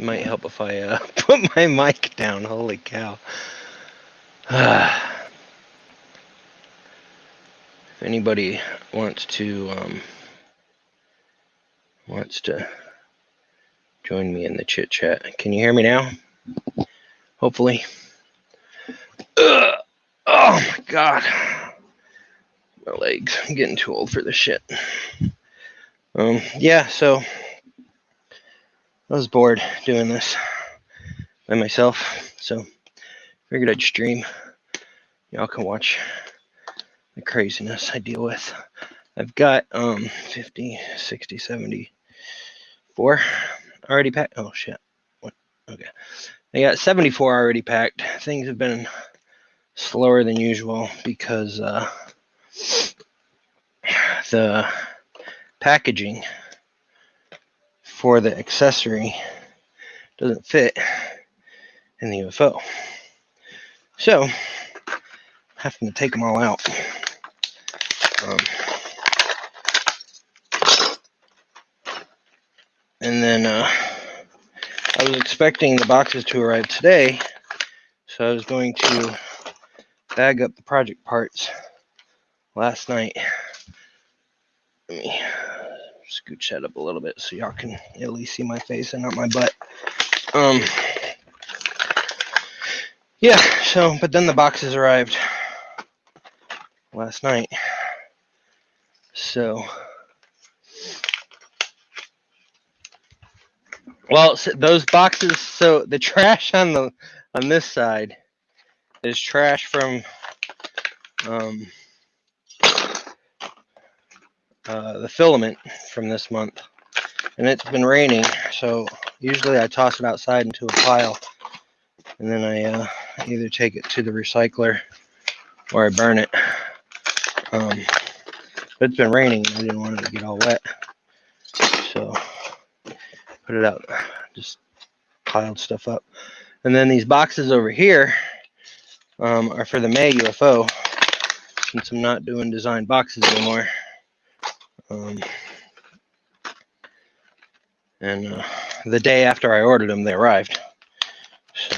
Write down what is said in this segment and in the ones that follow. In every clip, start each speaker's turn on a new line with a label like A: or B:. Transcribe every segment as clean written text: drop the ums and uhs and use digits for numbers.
A: Might help if I put my mic down. Holy cow. If anybody wants to join me in the chit chat. Can you hear me now? Hopefully. Oh my god. My legs. I'm getting too old for this shit. Yeah, so I was bored doing this by myself, so figured I'd stream. Y'all can watch the craziness I deal with. I've got 50, 60, 74 already packed. Oh shit. What? Okay. I got 74 already packed. Things have been slower than usual because the packaging for the accessory doesn't fit in the UFO. So, having to take them all out. And then I was expecting the boxes to arrive today, so I was going to bag up the project parts last night. Let me scooch that up a little bit so y'all can at least see my face and not my butt. Yeah, so, but then the boxes arrived last night. So, well, so those boxes, so the trash on this side is trash from the filament from this month. And it's been raining, so usually I toss it outside into a pile, and then I either take it to the recycler or I burn it. But it's been raining, and I didn't want it to get all wet, so put it out, just piled stuff up. And then these boxes over here are for the May UFO, since I'm not doing design boxes anymore. And the day after I ordered them, they arrived. So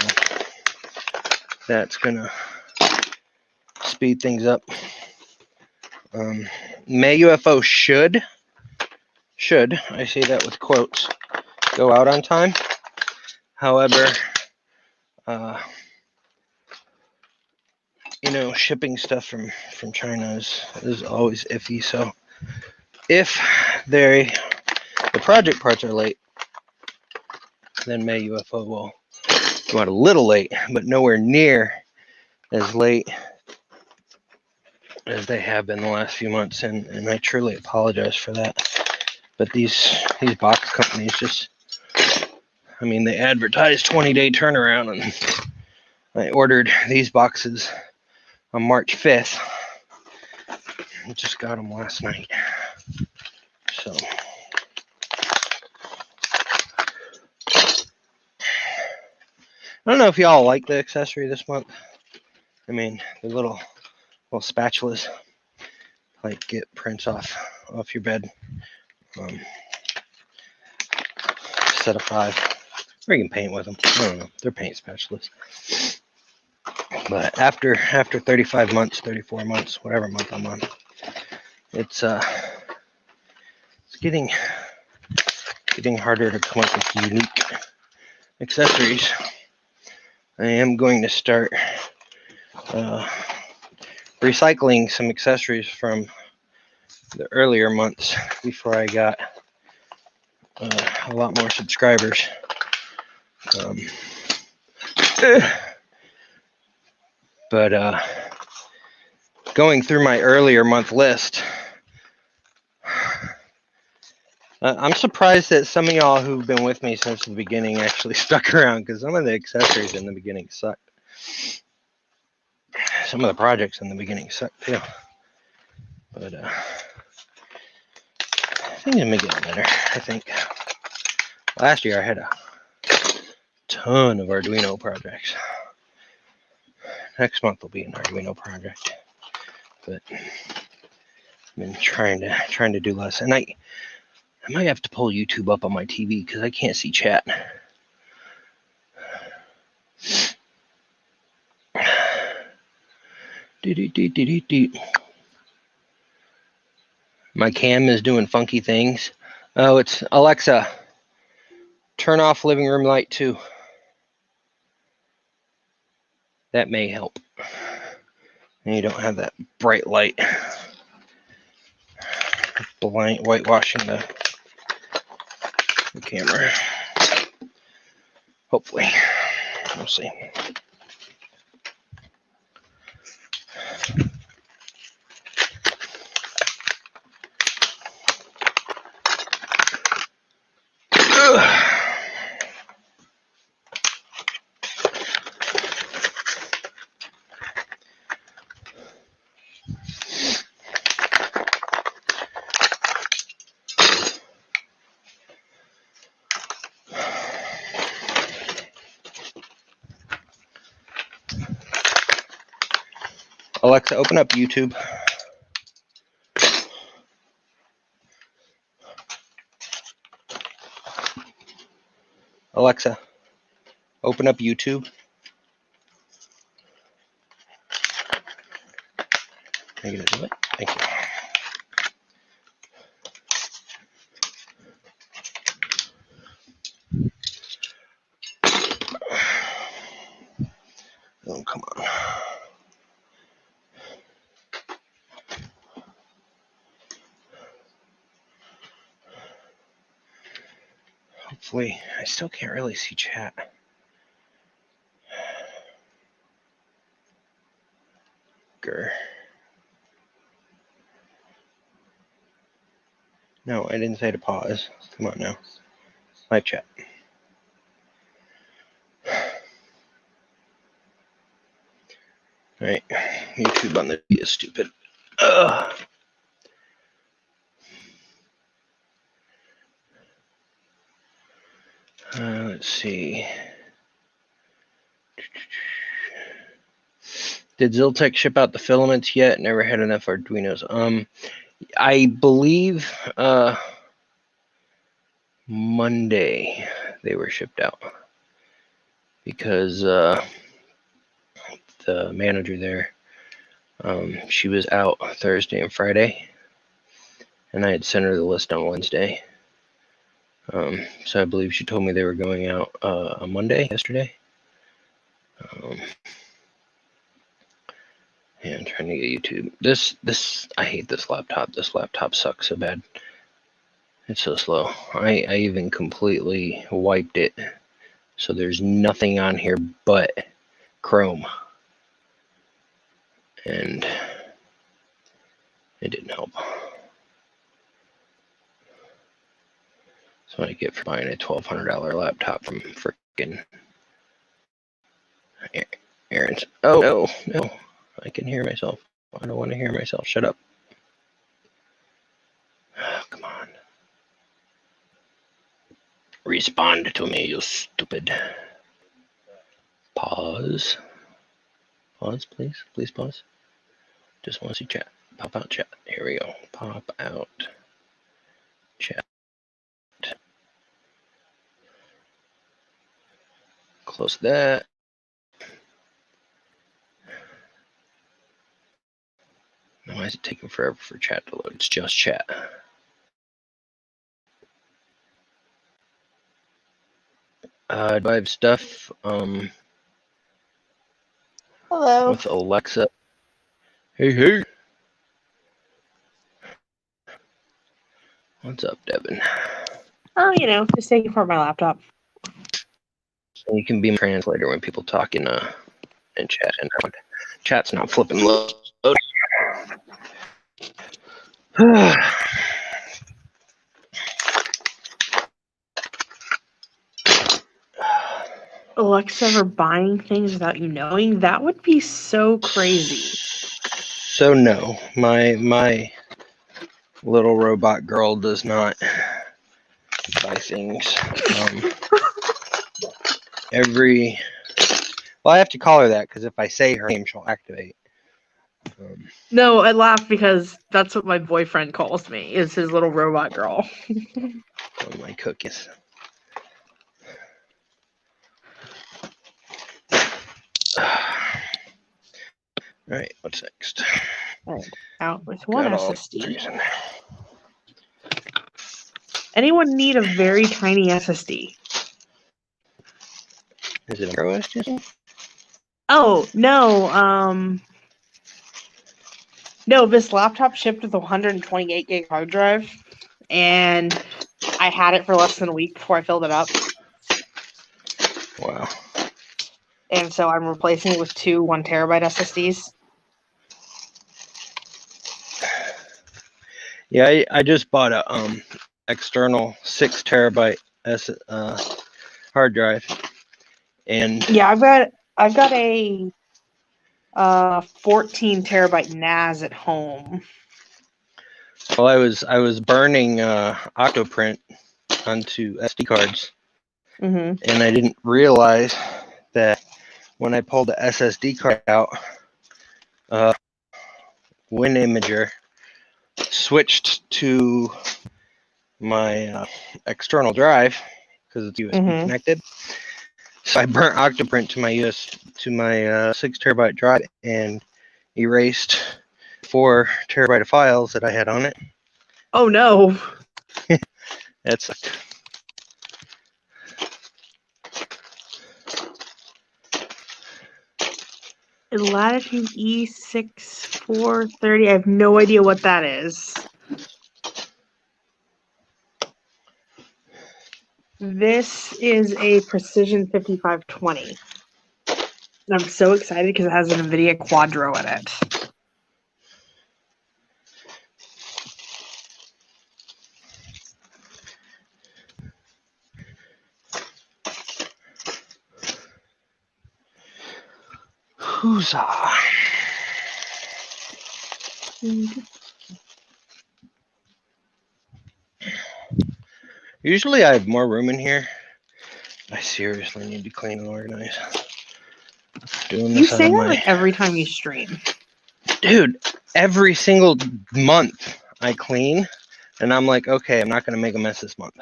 A: that's gonna speed things up. May UFO should, I say that with quotes, go out on time. However, shipping stuff from China is always iffy. So if the project parts are late, then May UFO will go out a little late, but nowhere near as late as they have been the last few months, and I truly apologize for that. But these box companies just, they advertise 20-day turnaround, and I ordered these boxes on March 5th. I just got them last night. So I don't know if y'all like the accessory this month. The little spatulas, like, get prints off your bed. Set of 5. Or you can paint with them. I don't know. They're paint spatulas. But after 35 months, 34 months, whatever month I'm on, it's getting harder to come up with unique accessories. I am going to start recycling some accessories from the earlier months before I got a lot more subscribers. But going through my earlier month list, I'm surprised that some of y'all who've been with me since the beginning actually stuck around, because some of the accessories in the beginning sucked. Some of the projects in the beginning sucked too. But things are getting better, I think. Last year I had a ton of Arduino projects. Next month will be an Arduino project. But I've been trying to do less. And I might have to pull YouTube up on my TV because I can't see chat. My cam is doing funky things. Oh, it's Alexa. Turn off living room light too. That may help. And you don't have that bright light whitewashing the camera. Hopefully. We'll see. Alexa, open up YouTube. Alexa, open up YouTube. Are you going to do it? Thank you. Oh, come on. Hopefully, I still can't really see chat. Grr. No, I didn't say to pause. Come on now. Live chat. Alright, YouTube on the V is stupid. Let's see. Did Ziltech ship out the filaments yet? Never had enough Arduinos. I believe Monday they were shipped out because the manager there, she was out Thursday and Friday, and I had sent her the list on Wednesday. So I believe she told me they were going out on Monday, yesterday. Yeah, I'm trying to get YouTube. This I hate this laptop. This laptop sucks so bad. It's so slow. I even completely wiped it, so there's nothing on here but Chrome, and it didn't help. That's what I get for buying a $1,200 laptop from frickin' Aaron's. Oh no! I can hear myself. I don't want to hear myself. Shut up. Oh, come on. Respond to me, you stupid. Pause. Pause, please. Please pause. Just want to see chat. Pop out chat. Here we go. Pop out chat. Close that. Why is it taking forever for chat to load? It's just chat. Do I have stuff
B: Hello.
A: with Alexa? Hey. What's up, Devin?
B: Oh, just taking apart my laptop.
A: You can be my translator when people talk in chat, and chat's not flipping load.
B: Alexa ever buying things without you knowing? That would be so crazy.
A: So no, my little robot girl does not buy things. Well, I have to call her that because if I say her name, she'll activate.
B: No, I laugh because that's what my boyfriend calls me, is his little robot girl.
A: Oh, my cookies. All right, what's next?
B: Right. Out with one
A: Got all
B: SSD.
A: threes in there.
B: Anyone need a very tiny SSD?
A: Is it a micro SD?
B: Oh, no. No, this laptop shipped with a 128 gig hard drive, and I had it for less than a week before I filled it up.
A: Wow.
B: And so I'm replacing it with two 1 terabyte SSDs.
A: Yeah, I just bought a external 6 terabyte hard drive, and
B: Yeah, I've got a 14 terabyte NAS at home.
A: well, I was burning Octoprint onto SD cards,
B: Mm-hmm.
A: and I didn't realize that when I pulled the SSD card out, WinImager switched to my external drive because it's USB connected. So I burnt Octoprint to my 6 terabyte drive and erased 4 terabyte of files that I had on it.
B: Oh no.
A: That sucked.
B: Latitude E6430. I have no idea what that is. This is a Precision 5520. And I'm so excited because it has an NVIDIA Quadro in it.
A: Huzzah. Usually I have more room in here. I seriously need to clean and organize. Doing
B: You
A: this
B: say that like every time you stream.
A: Dude, every single month I clean, and I'm like, okay, I'm not going to make a mess this month.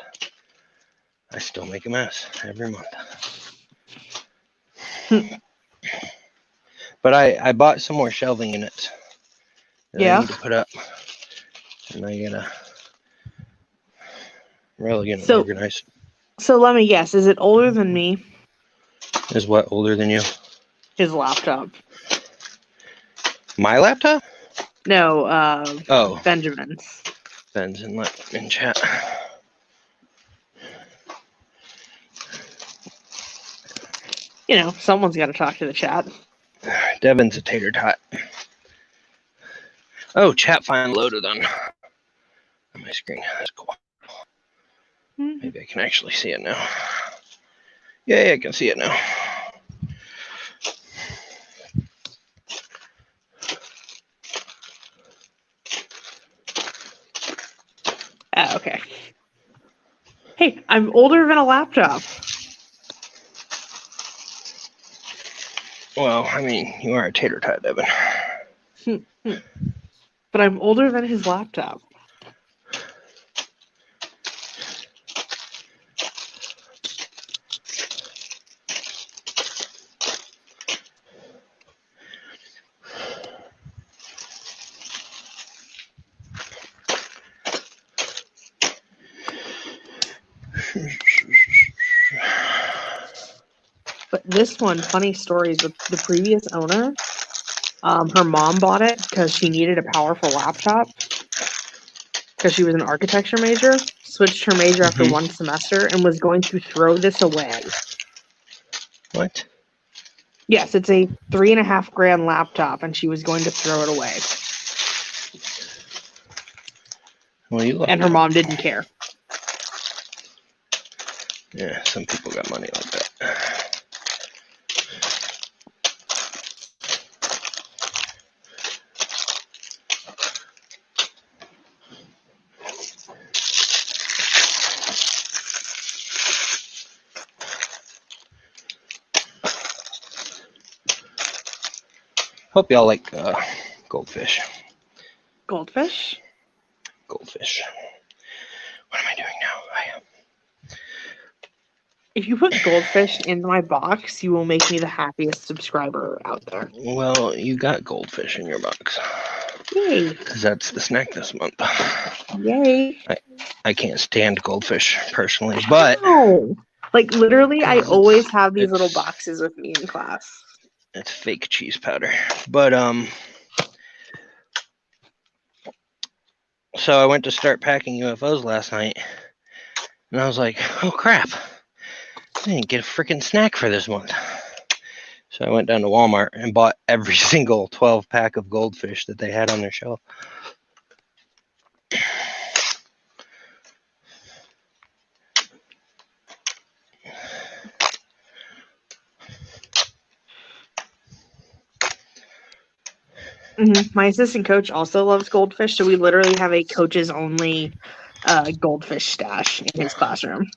A: I still make a mess every month. But I bought some more shelving units that I need to put up. And I gotta really get it organized.
B: So let me guess, is it older than me?
A: Is what older than you?
B: His laptop.
A: My laptop?
B: No, Benjamin's.
A: Ben's in chat.
B: You know, someone's got to talk to the chat.
A: Devin's a tater tot. Oh, chat finally loaded on my screen. That's cool. Maybe I can actually see it now. Yeah, I can see it now.
B: Okay. Hey, I'm older than a laptop.
A: Well, I mean, you are a tater tot, Devin.
B: But I'm older than his laptop. But this one, funny story, the previous owner, her mom bought it because she needed a powerful laptop because she was an architecture major, switched her major after one semester, and was going to throw this away.
A: What?
B: Yes, it's a $3,500 laptop, and she was going to throw it away.
A: Well,
B: and her mom didn't care.
A: Yeah, some people got money like that. Hope y'all like goldfish.
B: Goldfish?
A: Goldfish. What am I doing now?
B: If you put goldfish in my box, you will make me the happiest subscriber out there.
A: Well, you got goldfish in your box.
B: Yay.
A: Because that's the snack this month.
B: Yay.
A: I can't stand goldfish personally, but
B: No. Like, literally, I
A: 'cause
B: always have these little
A: it's
B: boxes with me in class.
A: it's fake cheese powder. But so I went to start packing UFOs last night, and I was like, oh crap, I didn't get a freaking snack for this month. So I went down to Walmart and bought every single 12 pack of goldfish that they had on their shelf.
B: My assistant coach also loves goldfish, so we literally have a coaches only goldfish stash in his classroom.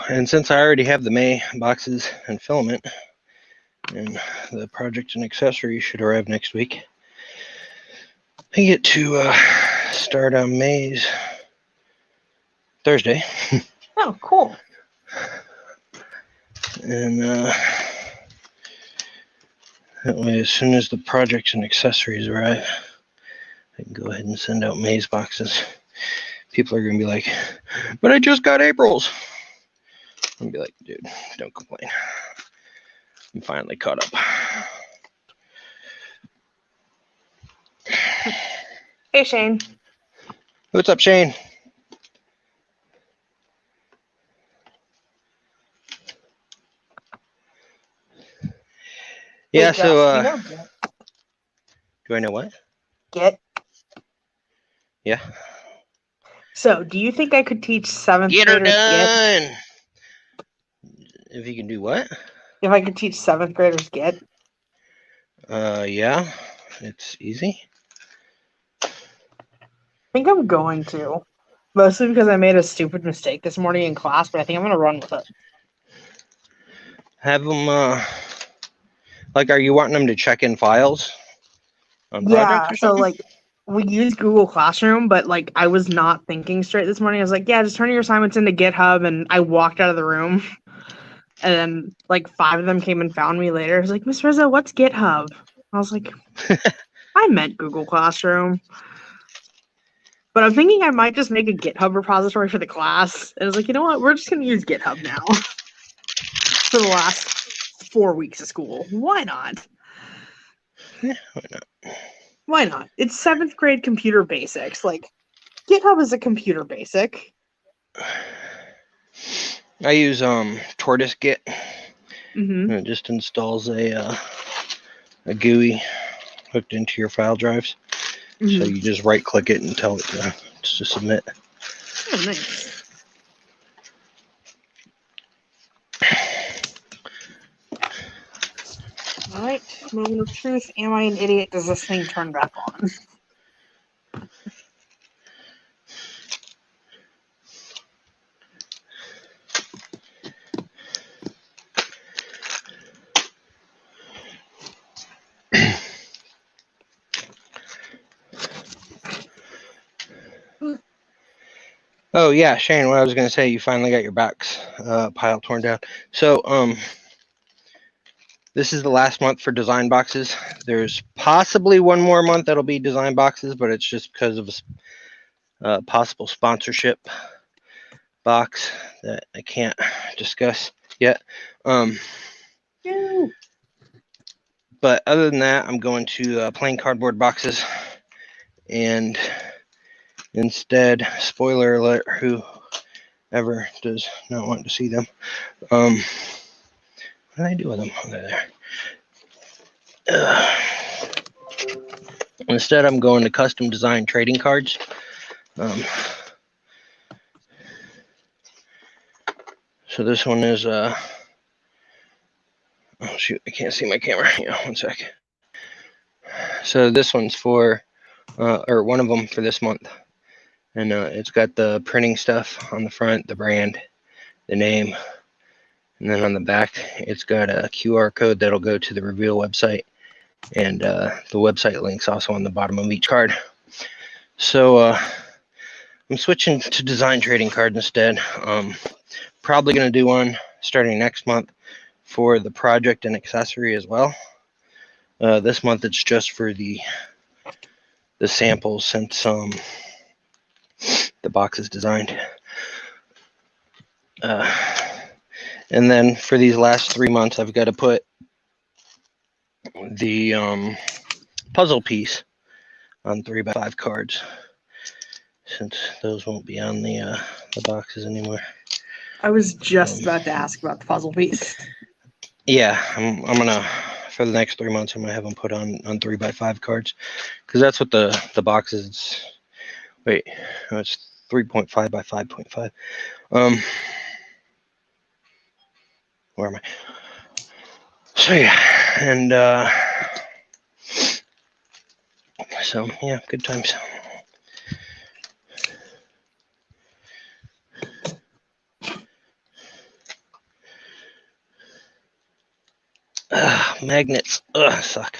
A: And since I already have the May boxes and filament, and the project and accessories should arrive next week, I get to start on May's Thursday.
B: Oh, cool.
A: And that way, as soon as the projects and accessories arrive, I can go ahead and send out May's boxes. People are going to be like, but I just got April's. I'm going to be like, dude, don't complain. I'm finally caught up.
B: Hey, Shane.
A: What's up, Shane? Yeah,
B: Hey,
A: so,
B: you know Git?
A: do I know what?
B: Git?
A: Yeah.
B: So, do you think I could teach 7th
A: Get her
B: graders Git?
A: done! If you can do what?
B: If I could teach 7th graders Git?
A: Yeah, it's easy.
B: I think I'm going to. Mostly because I made a stupid mistake this morning in class, but I think I'm going to run with it.
A: Have them, like, are you wanting them to check in files on projects
B: Yeah,
A: or
B: so,
A: something?
B: like, we use Google Classroom, but, like, I was not thinking straight this morning. I was like, yeah, just turn your assignments into GitHub, and I walked out of the room. And then, like, 5 of them came and found me later. I was like, Miss Rizzo, what's GitHub? I was like, I meant Google Classroom. But I'm thinking I might just make a GitHub repository for the class. And I was like, you know what? We're just going to use GitHub now for the last 4 weeks of school. Why not?
A: Yeah, why not?
B: Why not? It's 7th grade computer basics. Like, GitHub is a computer basic.
A: I use Tortoise Git.
B: Mm-hmm.
A: And it just installs a GUI hooked into your file drives.
B: Mm-hmm.
A: So you just right click it and tell it to submit.
B: Oh, nice. Alright, moment of truth. Am I an idiot? Does this thing turn back on?
A: Oh yeah, Shane, what I was gonna say, you finally got your box pile torn down. So this is the last month for design boxes. There's possibly one more month that'll be design boxes, but it's just because of a possible sponsorship box that I can't discuss yet. But other than that, I'm going to plain cardboard boxes, and instead, spoiler alert, whoever does not want to see them, what do I do with them? Oh, they're there. Instead, I'm going to custom design trading cards. So this one is oh shoot, I can't see my camera. Yeah, one sec. So this one's for or one of them for this month, and it's got the printing stuff on the front, the brand, the name, and then on the back it's got a QR code that'll go to the reveal website, and the website link's also on the bottom of each card. So I'm switching to design trading cards instead. Probably going to do one starting next month for the project and accessory as well. This month it's just for the samples, since the box is designed. And then for these last 3 months, I've got to put the puzzle piece on 3x5 cards, since those won't be on the boxes anymore.
B: I was just about to ask about the puzzle piece.
A: Yeah, I'm gonna, for the next 3 months, I'm gonna have them put on 3x5 cards, because that's what the box is. Wait, no, it's 3.5 by 5.5. Where am I? So yeah, and so yeah, good times. Magnets, suck.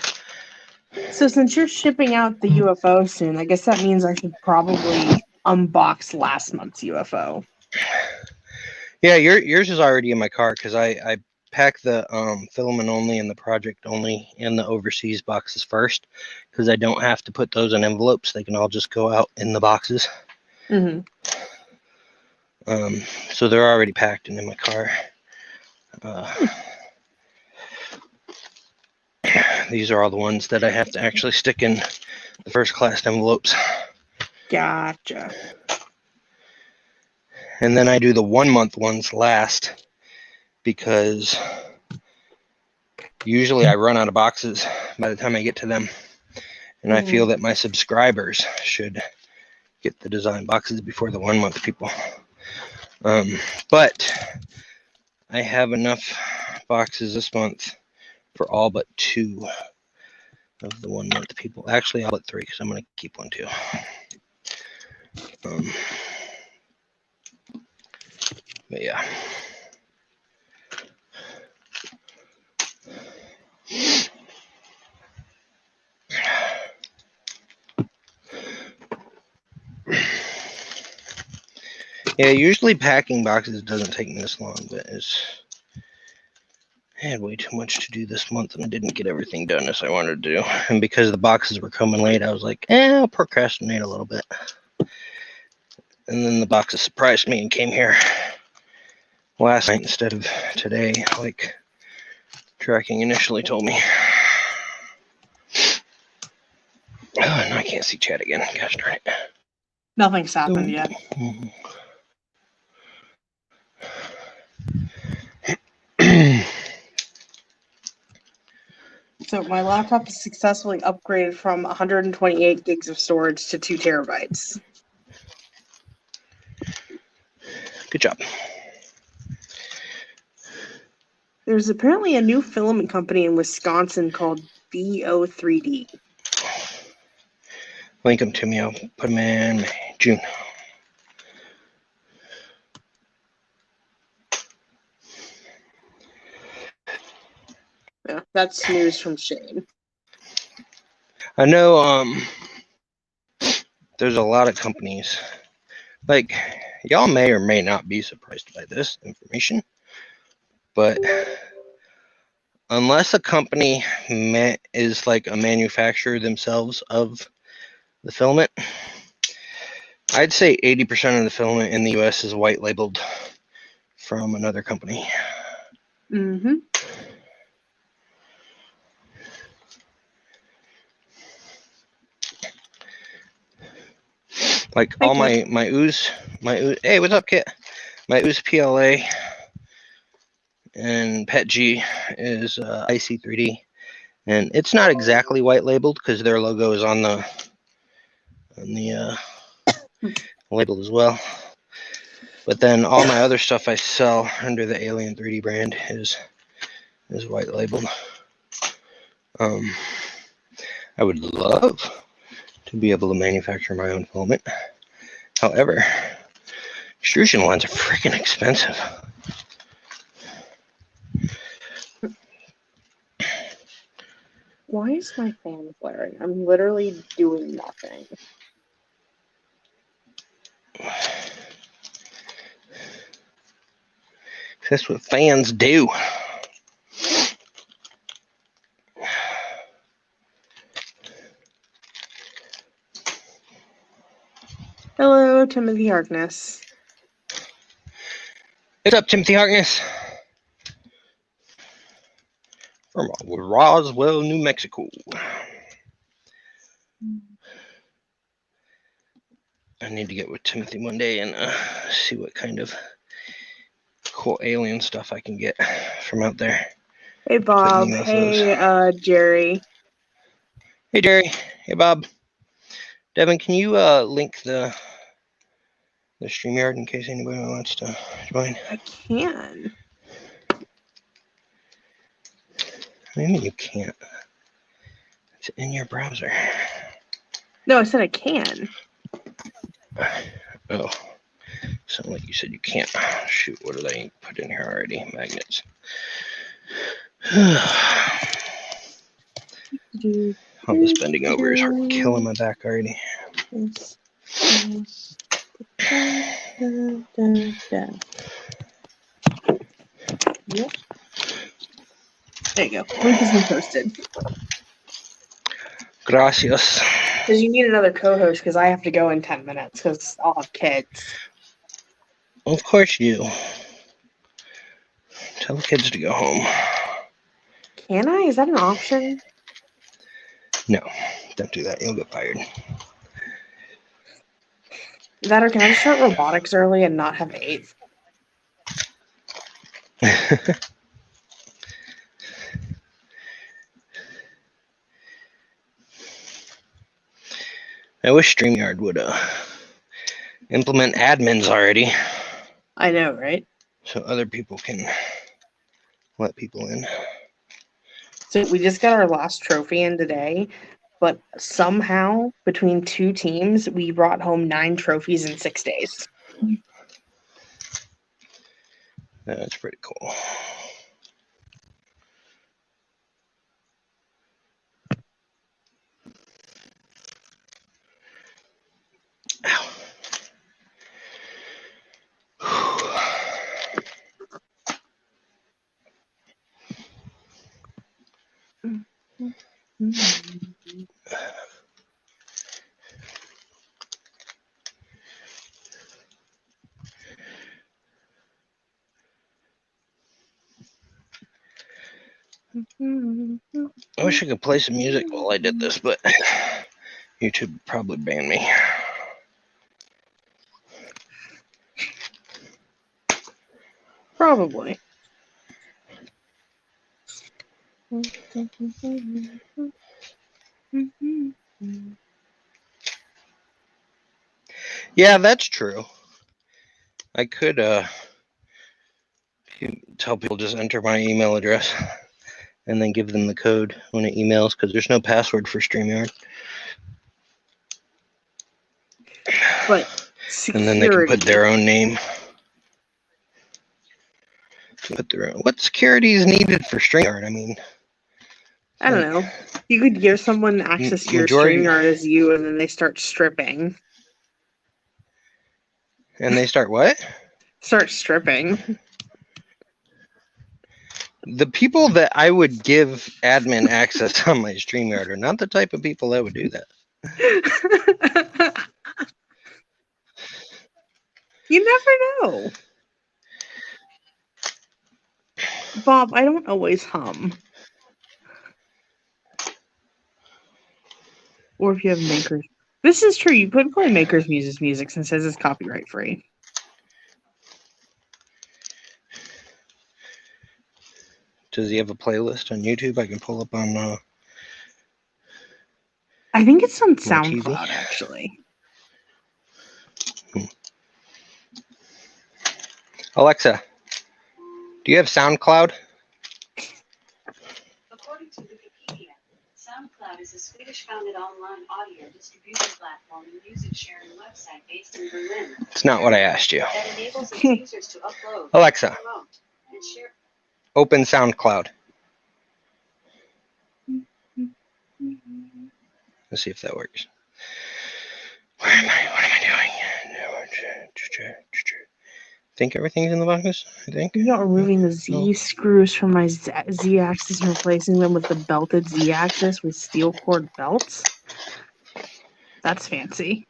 B: So since you're shipping out the UFO soon, I guess that means I should probably unbox last month's UFO.
A: Yeah, yours is already in my car, because I pack the filament only and the project only and the overseas boxes first, because I don't have to put those in envelopes. They can all just go out in the boxes.
B: Mm-hmm.
A: So they're already packed and in my car. These are all the ones that I have to actually stick in the first class envelopes.
B: Gotcha.
A: And then I do the 1 month ones last, because usually I run out of boxes by the time I get to them. And I feel that my subscribers should get the design boxes before the 1 month people. But I have enough boxes this month for all but 2 of the 1 month people. Actually, all but 3, because I'm going to keep one too. But yeah. Yeah, usually packing boxes doesn't take me this long, but I had way too much to do this month, and I didn't get everything done as I wanted to do. And because the boxes were coming late, I was like, I'll procrastinate a little bit. And then the boxes surprised me and came here last night instead of today, like tracking initially told me. Oh, and I can't see chat again. Gosh darn it.
B: Nothing's happened yet. So my laptop is successfully upgraded from 128 gigs of storage to 2 terabytes.
A: Good job.
B: There's apparently a new filament company in Wisconsin called BO3D.
A: Link them to me. I'll put them in June.
B: Yeah, that's news from Shane.
A: I know there's a lot of companies, like, y'all may or may not be surprised by this information, but unless a company is like a manufacturer themselves of the filament, I'd say 80% of the filament in the US is white labeled from another company.
B: Mm-hmm.
A: Like all my ooze, hey, what's up, Kit? My ooze PLA and Pet G is IC3D, and it's not exactly white labeled because their logo is on the label as well. But then all my other stuff I sell under the Alien 3D brand is white labeled. I would love to be able to manufacture my own filament. However, extrusion lines are freaking expensive.
B: Why is my fan flaring? I'm literally doing nothing.
A: That's what fans do.
B: Hello, Timothy Harkness.
A: What's up, Timothy Harkness? From Roswell, New Mexico. I need to get with Timothy one day and see what kind of cool alien stuff I can get from out there.
B: Hey, Bob. Hey, Jerry.
A: Hey, Jerry. Hey, Bob. Devin, can you link the StreamYard in case anybody wants to join?
B: I can.
A: Maybe you can't. It's in your browser.
B: No, I said I can.
A: Oh, sound like you said you can't. Shoot, what did I put in here already? Magnets. All this bending over is hard, killing my back already.
B: Yep. There you go. Link has been posted.
A: Gracias.
B: Because you need another co-host because I have to go in 10 minutes because I'll have kids.
A: Of course you do. Tell the kids to go home.
B: Can I? Is that an option?
A: No, don't do that. You'll get fired.
B: That or can I just start robotics early and not have 8?
A: I wish StreamYard would implement admins already.
B: I know, right?
A: So other people can let people in.
B: So we just got our last trophy in today, but somehow between 2 teams, we brought home 9 trophies in 6 days.
A: That's pretty cool. Ow. I wish I could play some music while I did this, but YouTube would probably ban me.
B: Probably.
A: Yeah, that's true. I could tell people just enter my email address and then give them the code when it emails because there's no password for StreamYard.
B: But security.
A: And then they can put their own name. Put their own. What security is needed for StreamYard? I mean,
B: I don't know. You could give someone access to your StreamYard as you, and then they start stripping.
A: And they start what?
B: Start stripping.
A: The people that I would give admin access on my StreamYard are not the type of people that would do that.
B: You never know. Bob, I don't always hum. Or if you have Makers. This is true. You could play Makers music since it says it's copyright free.
A: Does he have a playlist on YouTube I can pull up on?
B: I think it's on SoundCloud, actually.
A: Alexa, do you have SoundCloud?
C: According to Wikipedia, SoundCloud is a Swedish-founded online audio distribution platform and music sharing website based in Berlin.
A: It's not what I asked you.
C: That enables its users to upload,
A: Alexa,
C: promote, and share.
A: open SoundCloud. Let's see if that works. What am I doing? Think everything's in the box? I think.
B: You're not removing the Z screws from my Z axis and replacing them with the belted Z axis with steel cord belts? That's fancy.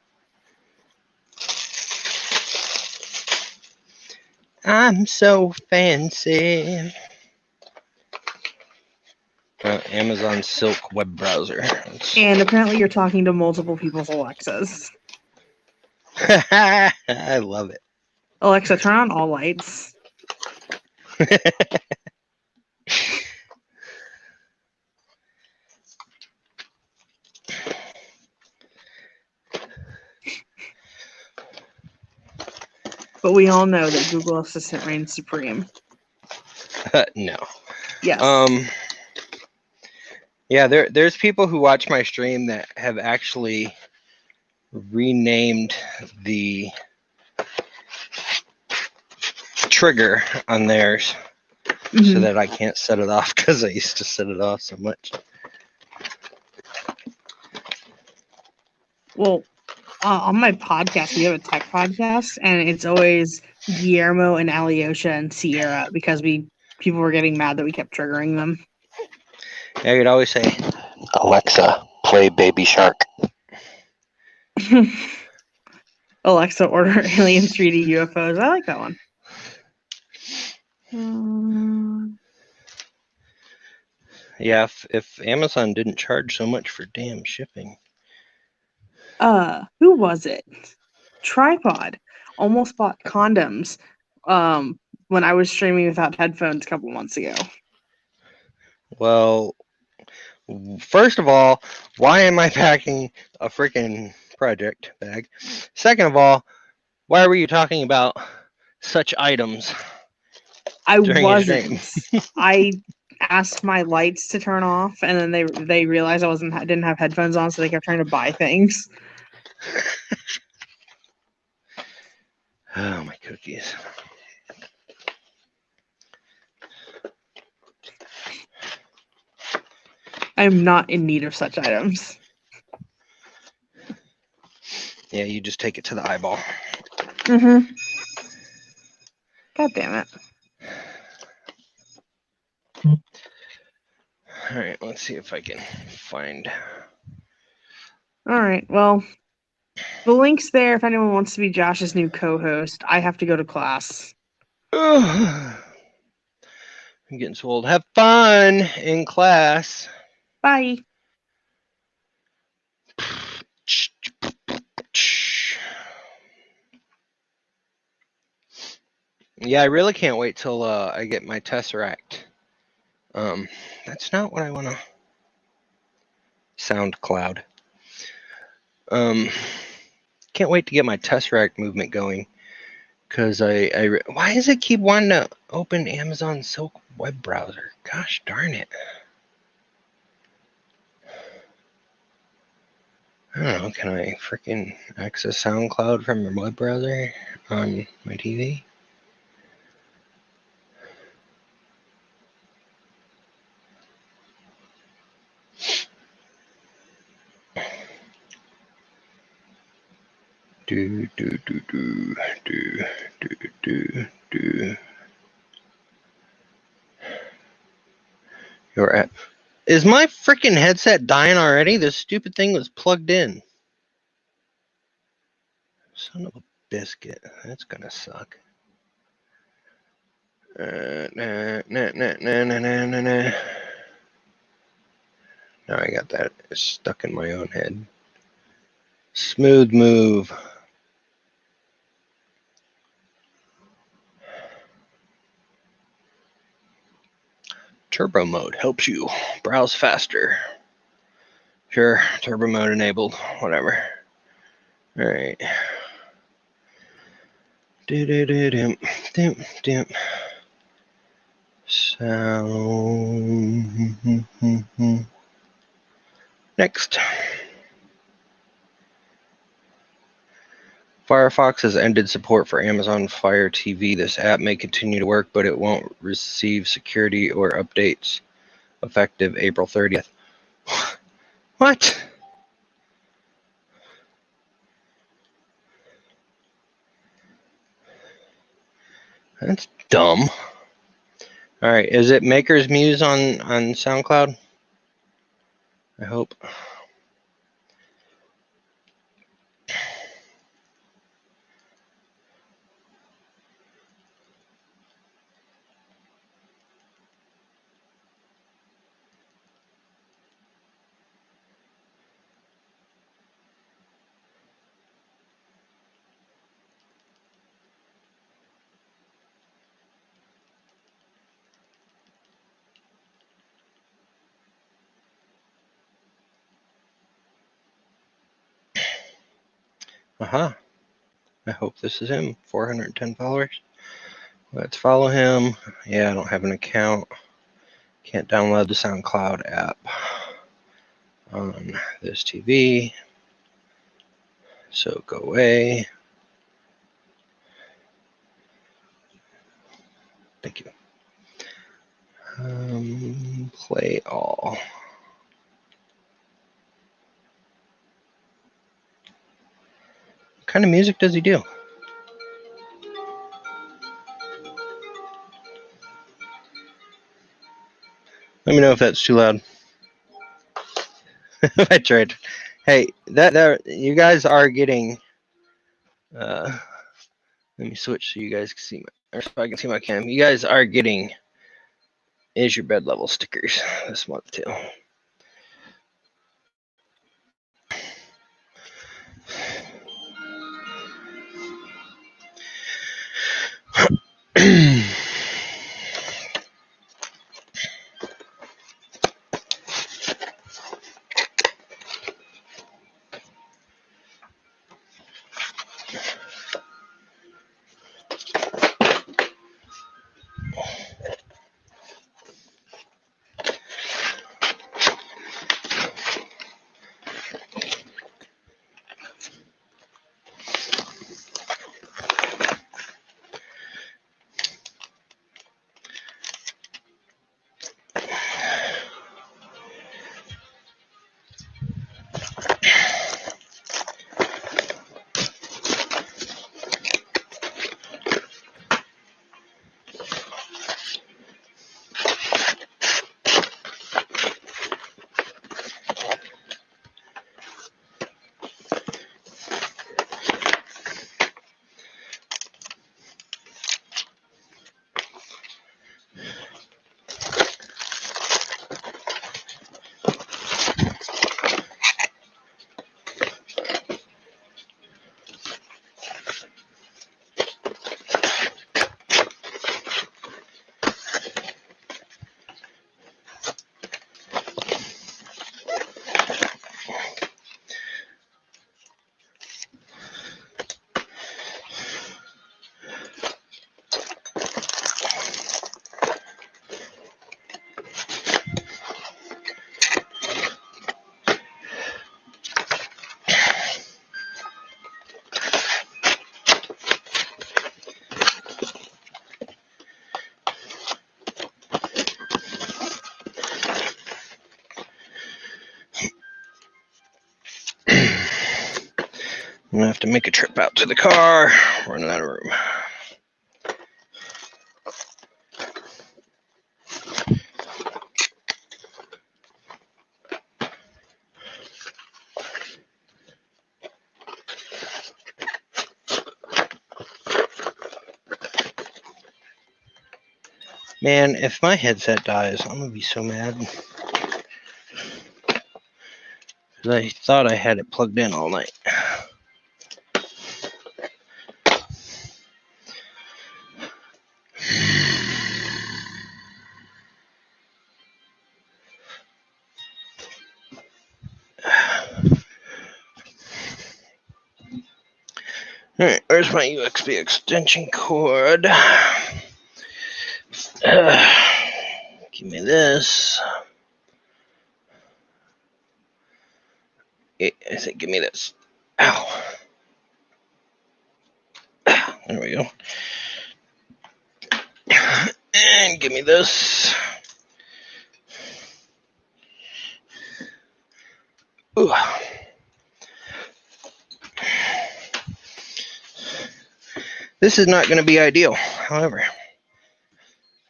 A: I'm so fancy. Amazon Silk web browser.
B: And apparently you're talking to multiple people's Alexas.
A: I love it.
B: Alexa, turn on all lights. But we all know that Google Assistant reigns supreme.
A: No.
B: Yes.
A: Yeah, there's people who watch my stream that have actually renamed the trigger on theirs so that I can't set it off because I used to set it off so much.
B: Well, on my podcast, we have a tech podcast, and it's always Guillermo and Alyosha and Sierra because people were getting mad that we kept triggering them.
A: Yeah, you'd always say, Alexa, play Baby Shark.
B: Alexa, order Alien 3D UFOs. I like that one.
A: Yeah, if Amazon didn't charge so much for damn shipping.
B: Who was it? Tripod almost bought condoms when I was streaming without headphones a couple months ago.
A: Well, first of all, why am I packing a freaking project bag? Second of all, why were you talking about such items?
B: I wasn't. I asked my lights to turn off, and then they realized I didn't have headphones on, so they kept trying to buy things.
A: Oh, my cookies.
B: I am not in need of such items.
A: Yeah, you just take it to the eyeball.
B: God damn it.
A: All right, let's see if I can find.
B: All right, well, the link's there if anyone wants to be Josh's new co-host. I have to go to class.
A: I'm getting so old. Have fun in class.
B: Bye.
A: Yeah, I really can't wait till I get my Tesseract. That's not what I want to. SoundCloud. Can't wait to get my Tesseract movement going. Because why does it keep wanting to open Amazon Silk web browser? Gosh darn it. I don't know, can I freaking access SoundCloud from your web browser on my TV? Do. You're at. Is my freaking headset dying already? This stupid thing was plugged in. Son of a biscuit. That's gonna suck. Now I got that stuck in my own head. Smooth move. Turbo mode helps you browse faster. Sure, turbo mode enabled, whatever. All right. Dim. Sound. Next. Firefox has ended support for Amazon Fire TV. This app may continue to work, but it won't receive security or updates effective April 30th. What? That's dumb. All right, is it Maker's Muse on SoundCloud? I hope. I hope this is him. 410 followers. Let's follow him. Yeah, I don't have an account. Can't download the SoundCloud app on this TV. So go away. Thank you. Play all. What kind of music does he do? Let me know if that's too loud. I tried. Hey, that you guys are getting. Let me switch so you guys can see my, or so I can see my cam. You guys are getting Is Your Bed Level stickers this month too. I'm gonna have to make a trip out to the car. Running out of room. Man, if my headset dies, I'm gonna be so mad. Because I thought I had it plugged in all night. Alright, where's my USB extension cord? Give me this. I said, give me this. Ow. There we go. And give me this. Ooh. This is not going to be ideal. However,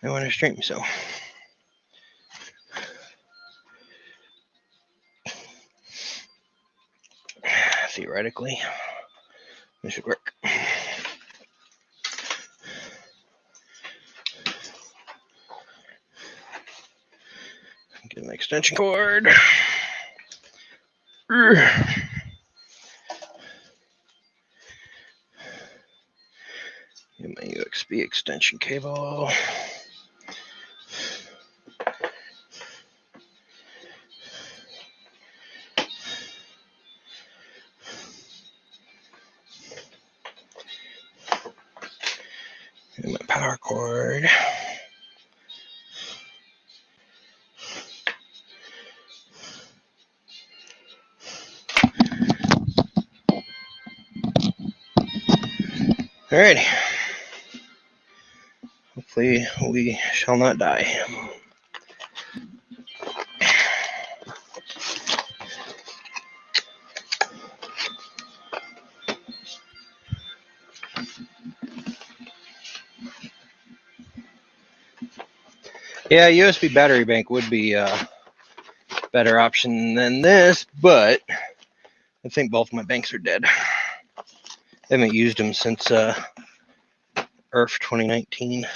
A: I want to stream, so. Theoretically, this should work. Get an extension cord. Get my USB extension cable. And my power cord. Alrighty. Hopefully we shall not die. Yeah, USB battery bank would be a better option than this, but I think both my banks are dead. I haven't used them since ERF 2019.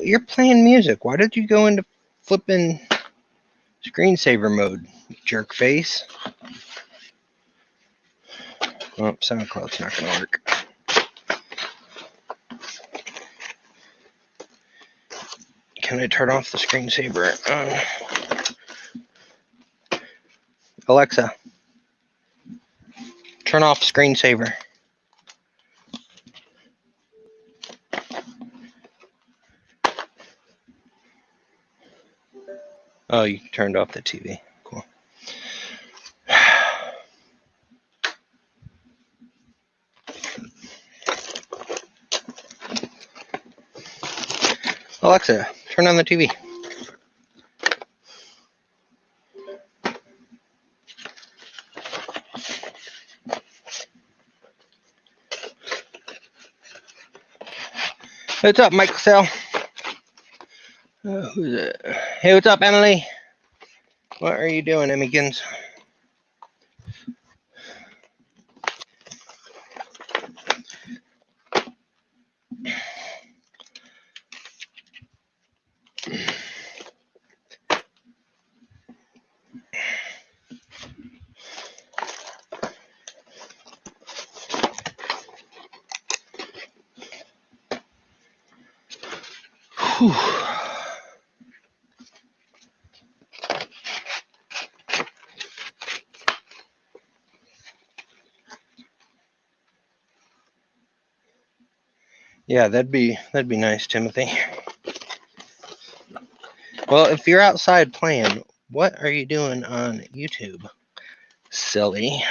A: You're playing music. Why did you go into flipping screensaver mode, jerk face? Oh, SoundCloud's not going to work. Can I turn off the screensaver? Alexa, turn off screensaver. Oh, you turned off the TV. Cool. Alexa, turn on the TV. What's up, Michael Cell? Who's it? Hey, what's up, Emily? What are you doing, Emmykins? Whew. Yeah, that'd be nice, Timothy. Well, if you're outside playing, what are you doing on YouTube? Silly.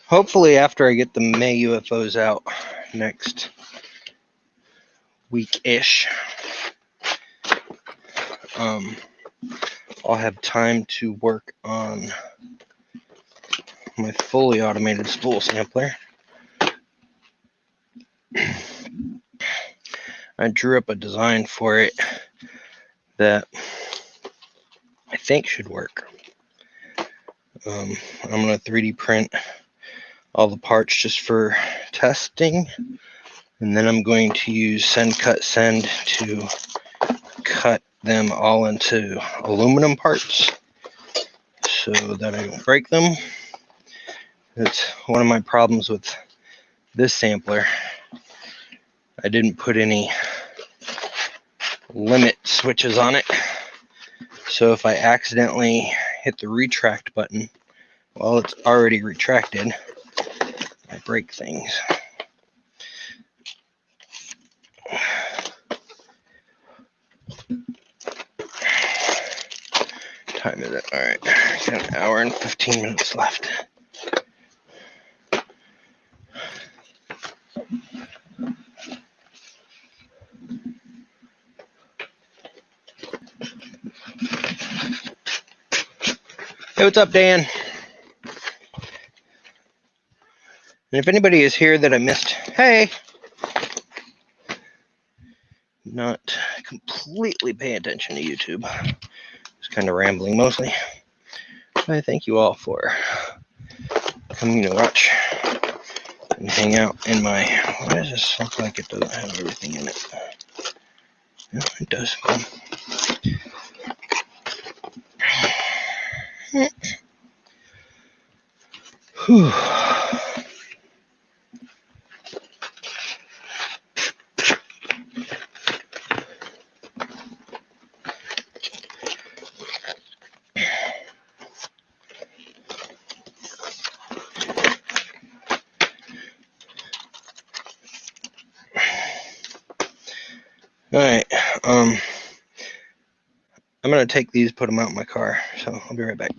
A: Hopefully after I get the May UFOs out next week-ish, I'll have time to work on my fully automated spool sampler. I drew up a design for it that I think should work. I'm going to 3D print all the parts just for testing. And then I'm going to use send, cut, send to cut them all into aluminum parts so that I don't break them. That's one of my problems with this sampler. I didn't put any limit switches on it. So if I accidentally hit the retract button while it's already retracted, I break things. Time is it? All right, got an hour and 15 minutes left. Hey, what's up, Dan? And if anybody is here that I missed, hey! Not completely paying attention to YouTube. Just kind of rambling mostly. I thank you all for coming to watch and hang out in my... Why does this look like it doesn't have everything in it? No, it does. Whew. All right, I'm gonna take these, put them out in my car, so I'll be right back.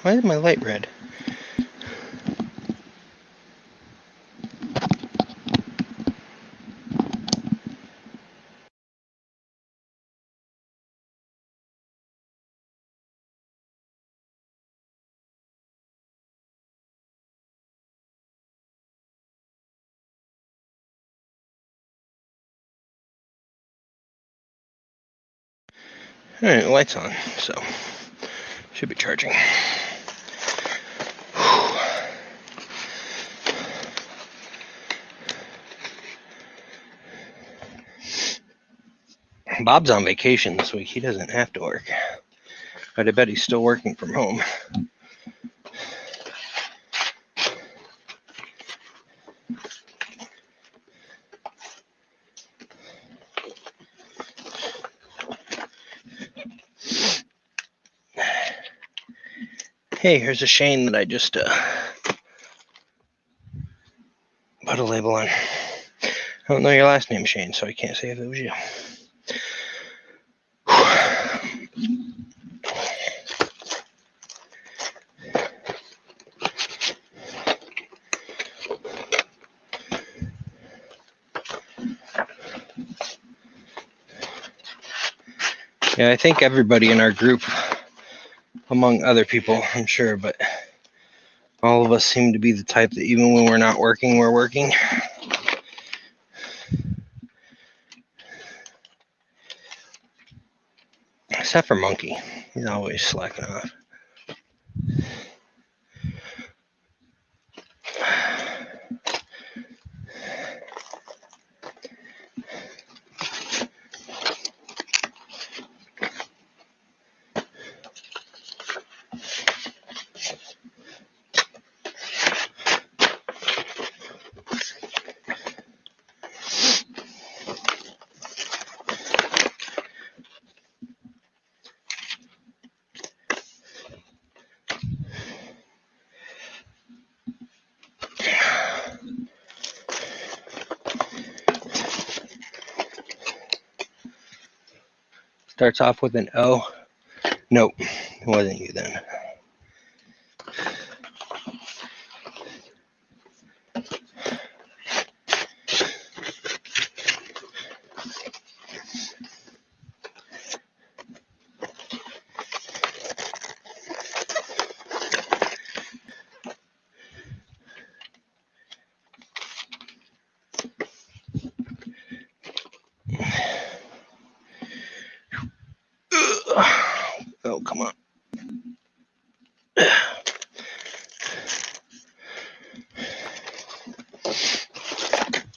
A: Why is my light red? All right, light's on, so should be charging. Bob's on vacation this week. He doesn't have to work, but I bet he's still working from home. Hey, here's a Shane that I just put a label on. I don't know your last name, Shane, so I can't say if it was you. Yeah, I think everybody in our group, among other people, I'm sure, but all of us seem to be the type that even when we're not working, we're working. Except for Monkey. He's always slacking off. Starts off with an O. Nope, it wasn't you then. Oh, come on.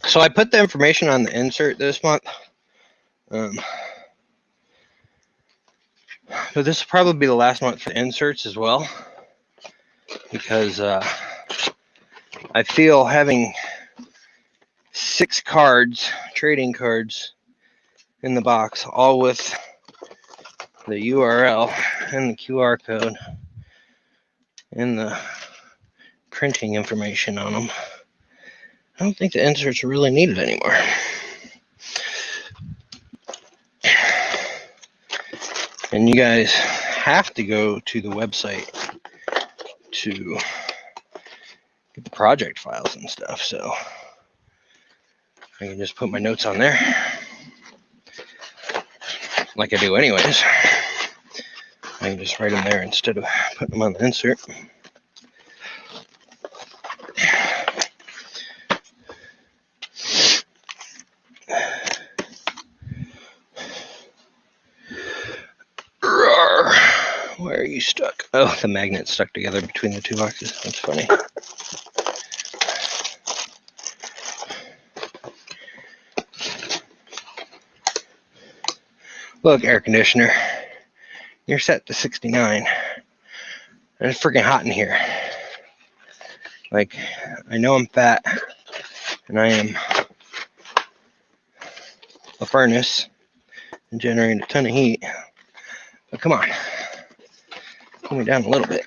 A: So I put the information on the insert this month. But this will probably be the last month for inserts as well. Because I feel having 6 cards, trading cards, in the box, all with the URL and the QR code and the printing information on them. I don't think the inserts are really needed anymore. And you guys have to go to the website to get the project files and stuff, so I can just put my notes on there like I do anyways. I can just write them there instead of putting them on the insert. Why are you stuck? Oh, the magnet's stuck together between the 2 boxes. That's funny. Look, air conditioner, you're set to 69. And it's freaking hot in here. Like, I know I'm fat, and I am a furnace and generate a ton of heat. But come on, cool me down a little bit.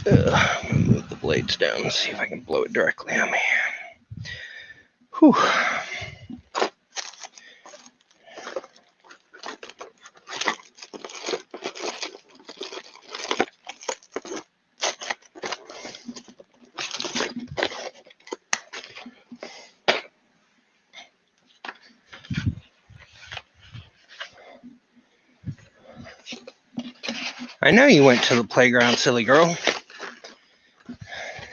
A: I'm gonna move the blades down and see if I can blow it directly on me. Whew. I know you went to the playground, silly girl.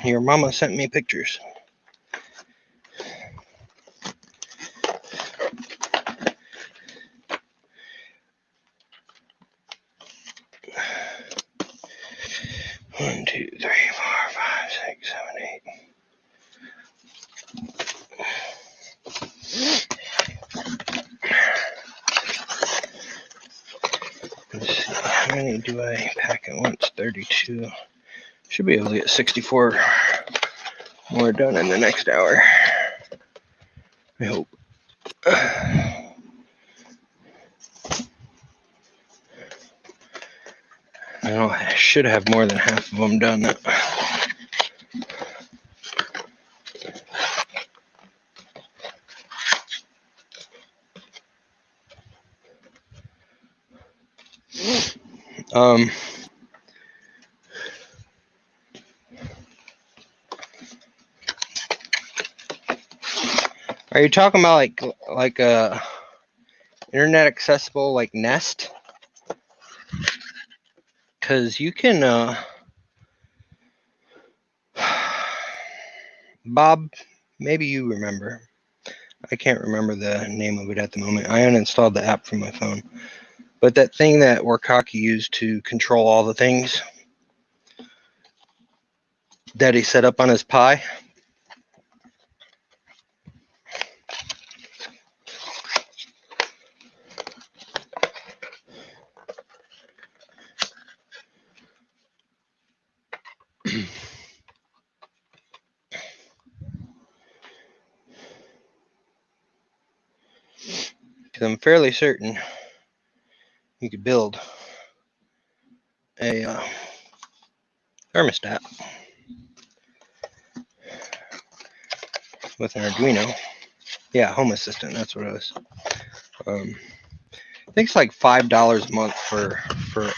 A: Your mama sent me pictures. One, 2, 3, 4, 5, 6, 7, 8. Let's see, how many do I pack at once? 32. Should be able to get 64 more done in the next hour. I hope. I know I should have more than half of them done. Are you talking about like a internet accessible like Nest? Because you can Bob, maybe you remember. I can't remember the name of it at the moment. I uninstalled the app from my phone. But that thing that Warkaki used to control all the things that he set up on his Pi. Because I'm fairly certain you could build a thermostat with an Arduino. Yeah, Home Assistant, that's what it was. I think it's like $5 a month for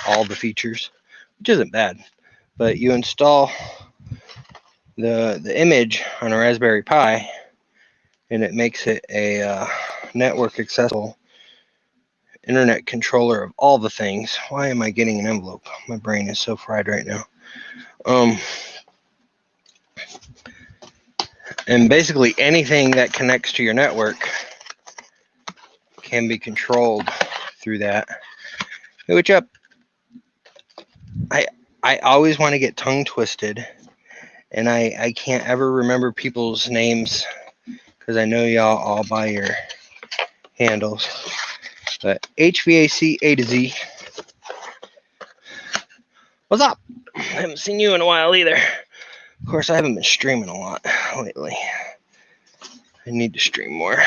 A: all the features, which isn't bad. But you install the image on a Raspberry Pi, and it makes it a network accessible internet controller of all the things. Why am I getting an envelope? My brain is so fried right now. And basically anything that connects to your network can be controlled through that. Hey, what's up? I always want to get tongue twisted, and I can't ever remember people's names because I know y'all all by your handles. But HVAC A to Z. What's up? I haven't seen you in a while either. Of course, I haven't been streaming a lot lately. I need to stream more.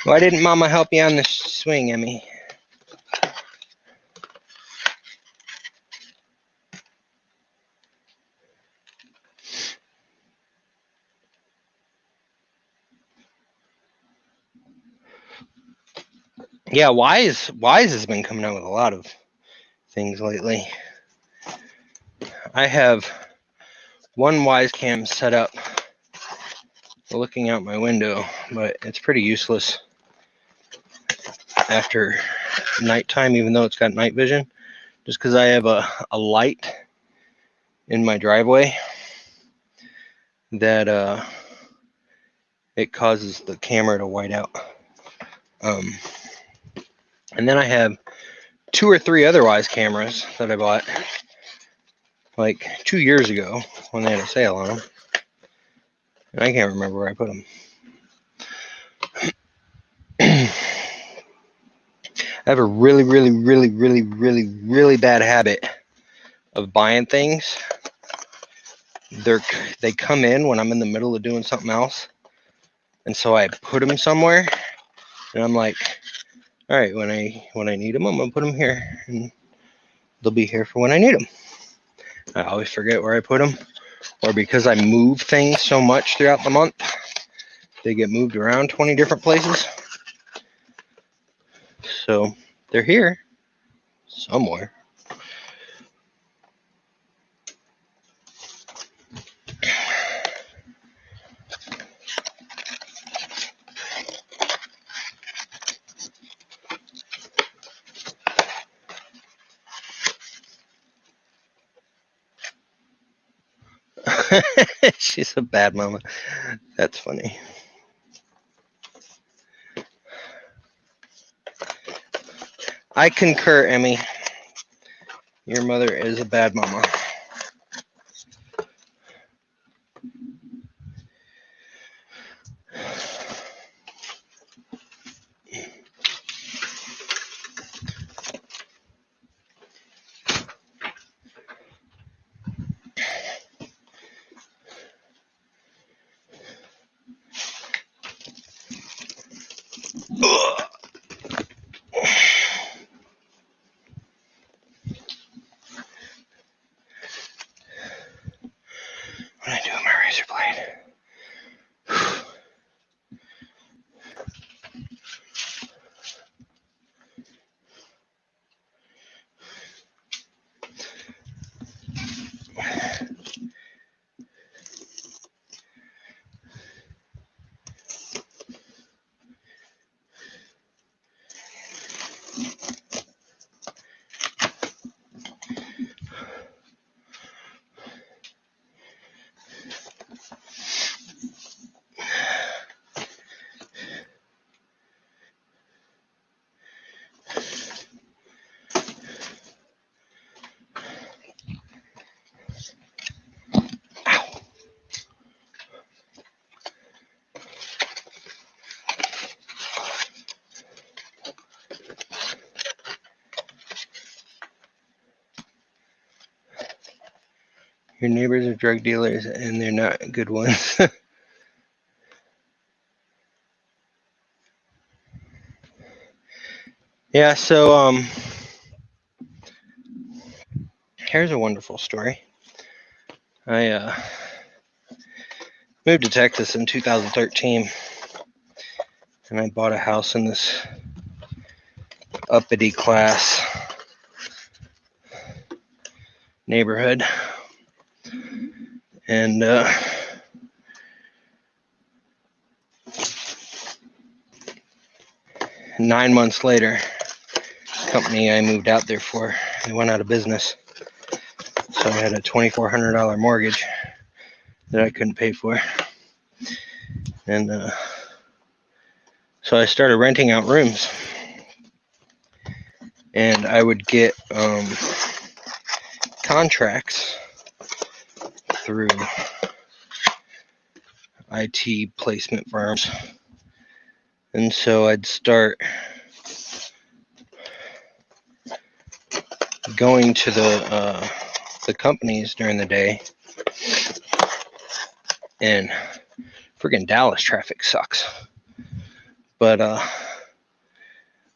A: Why didn't Mama help you on the swing, Emmy? Yeah, Wise has been coming out with a lot of things lately. I have one Wise cam set up looking out my window, but it's pretty useless after nighttime, even though it's got night vision, just because I have a light in my driveway that it causes the camera to white out. And then I have 2 or 3 other Wise cameras that I bought like 2 years ago when they had a sale on them. And I can't remember where I put them. I have a really, really, really, really, really, really bad habit of buying things. They come in when I'm in the middle of doing something else. And so I put them somewhere. And I'm like, all right, when I need them, I'm going to put them here. And they'll be here for when I need them. I always forget where I put them. Or because I move things so much throughout the month, they get moved around 20 different places. So they're here somewhere. She's a bad mama. That's funny. I concur, Emmy. Your mother is a bad mama. Your neighbors are drug dealers and they're not good ones. Yeah, so here's a wonderful story. I moved to Texas in 2013, and I bought a house in this uppity class neighborhood. And 9 months later, the company I moved out there for, they went out of business. So I had a $2,400 mortgage that I couldn't pay for. And so I started renting out rooms. And I would get contracts through IT placement firms. And so I'd start going to the companies during the day, and freaking Dallas traffic sucks. But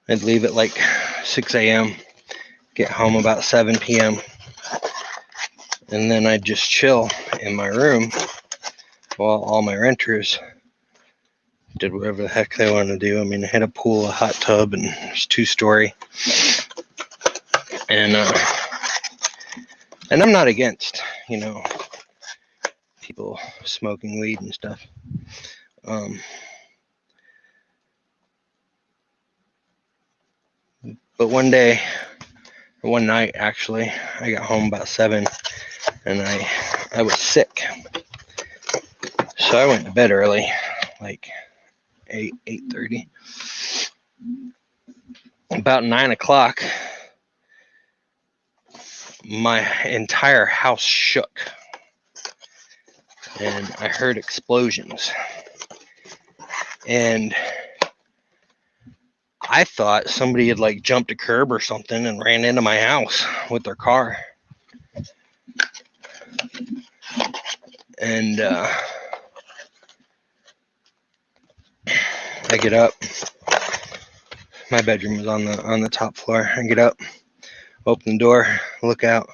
A: I'd leave at like 6 a.m., get home about 7 p.m., and then I'd just chill in my room while all my renters did whatever the heck they wanted to do. I mean, I had a pool, a hot tub, and it's 2-story. And I'm not against, people smoking weed and stuff. But one night actually, I got home about 7, and I was sick. So I went to bed early, like 8:30. About 9 o'clock, my entire house shook, and I heard explosions. And I thought somebody had like jumped a curb or something and ran into my house with their car. And I get up. My bedroom was on the top floor. I get up, open the door, look out.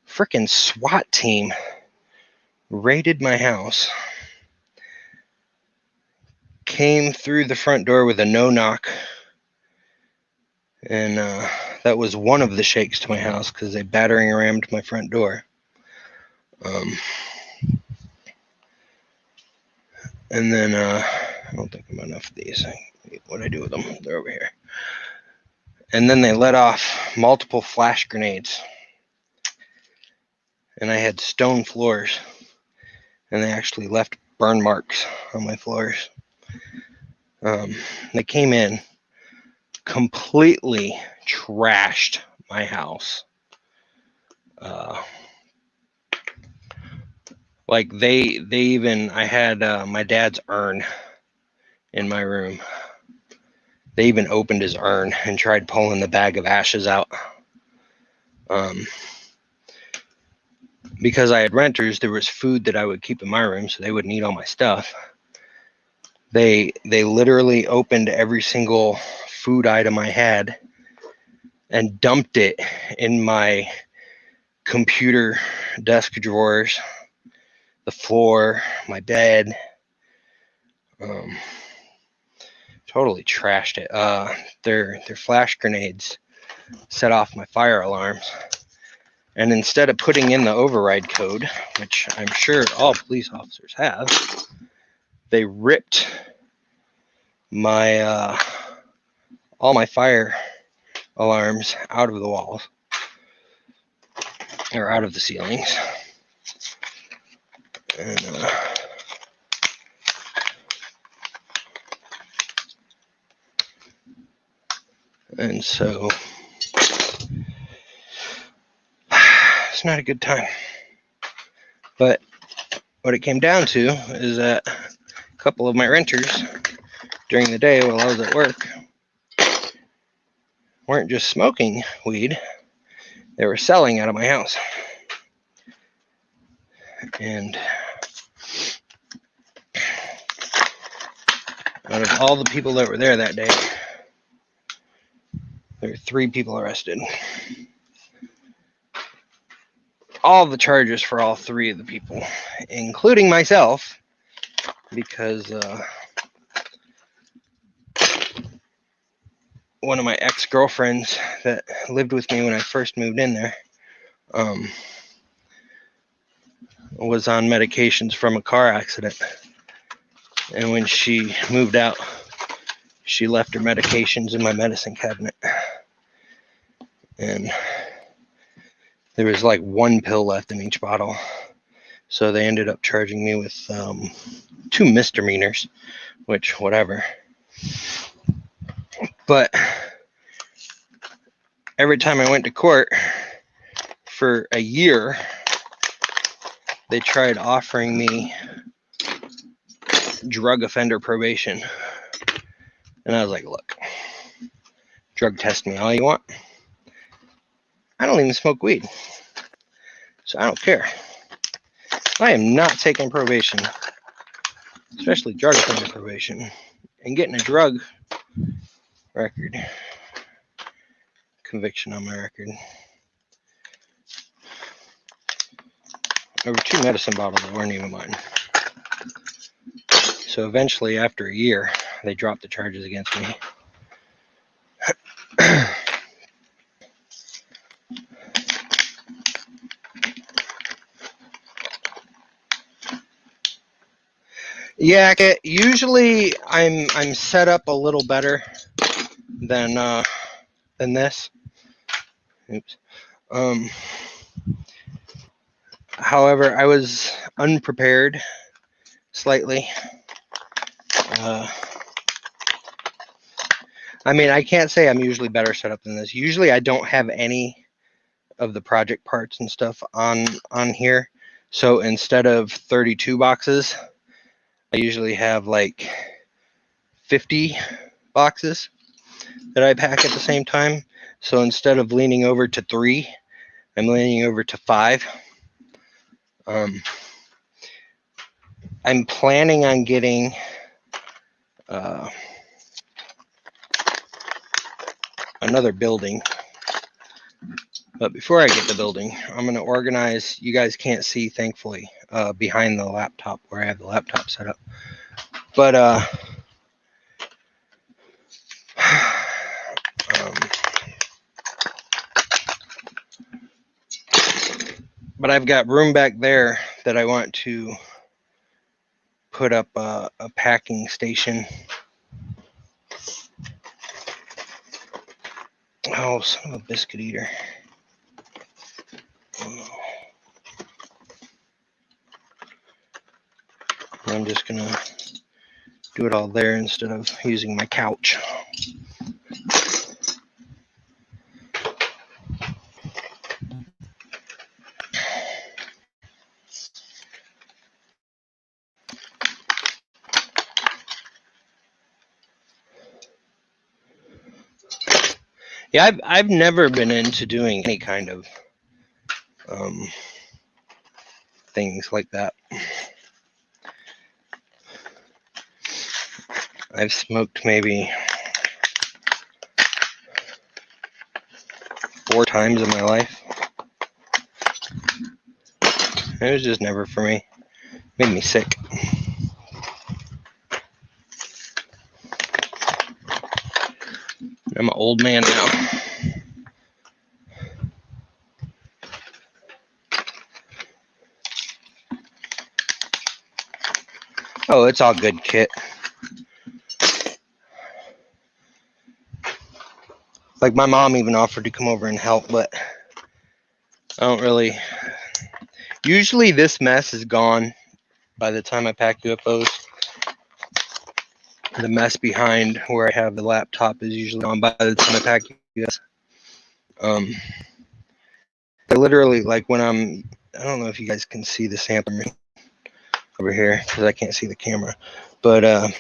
A: Frickin' SWAT team raided my house. Came through the front door with a no-knock. And that was one of the shakes to my house, because they battering rammed my front door. And then I don't think I'm enough of these. What do I do with them? They're over here. And then they let off multiple flash grenades. And I had stone floors. And they actually left burn marks on my floors. They came in, completely trashed my house. Like I had my dad's urn in my room. They even opened his urn and tried pulling the bag of ashes out. Because I had renters, there was food that I would keep in my room, so they wouldn't eat all my stuff. They literally opened every single food item I had and dumped it in my computer desk drawers, the floor, my bed. Totally trashed it. Their flash grenades set off my fire alarms. And instead of putting in the override code, which I'm sure all police officers have, they ripped my all my fire alarms out of the walls, or out of the ceilings. And so it's not a good time. But what it came down to is that a couple of my renters during the day while I was at work weren't just smoking weed, they were selling out of my house. And out of all the people that were there that day, there were 3 people arrested. All the charges for all 3 of the people, including myself, because one of my ex-girlfriends that lived with me when I first moved in there was on medications from a car accident. And when she moved out, she left her medications in my medicine cabinet. And there was like 1 pill left in each bottle. So they ended up charging me with 2 misdemeanors, which, whatever. But every time I went to court for a year, they tried offering me drug offender probation. And I was like, look, drug test me all you want. I don't even smoke weed, so I don't care. I am not taking probation, especially drug offender probation, and getting a drug record conviction on my record. There were 2 medicine bottles that weren't even mine. So eventually, after a year, they dropped the charges against me. Yeah, usually I'm set up a little better than this. Oops. However, I was unprepared slightly. I mean, I can't say I'm usually better set up than this. Usually I don't have any of the project parts and stuff on here. So instead of 32 boxes, I usually have like 50 boxes that I pack at the same time. So instead of leaning over to 3, I'm leaning over to 5. I'm planning on getting another building. But before I get the building, I'm going to organize, you guys can't see, thankfully, behind the laptop where I have the laptop set up. But I've got room back there that I want to put up a packing station. Oh, son of a biscuit eater. I'm just going to do it all there instead of using my couch. Yeah, I've never been into doing any kind of things like that. I've smoked maybe 4 times in my life. It was just never for me. It made me sick. I'm an old man now. Oh, it's all good, Kit. Like, my mom even offered to come over and help, but I don't really. Usually this mess is gone by the time I pack UFOs. The mess behind where I have the laptop is usually gone by the time I pack UFOs. I literally, like, when I don't know if you guys can see the sample over here because I can't see the camera, but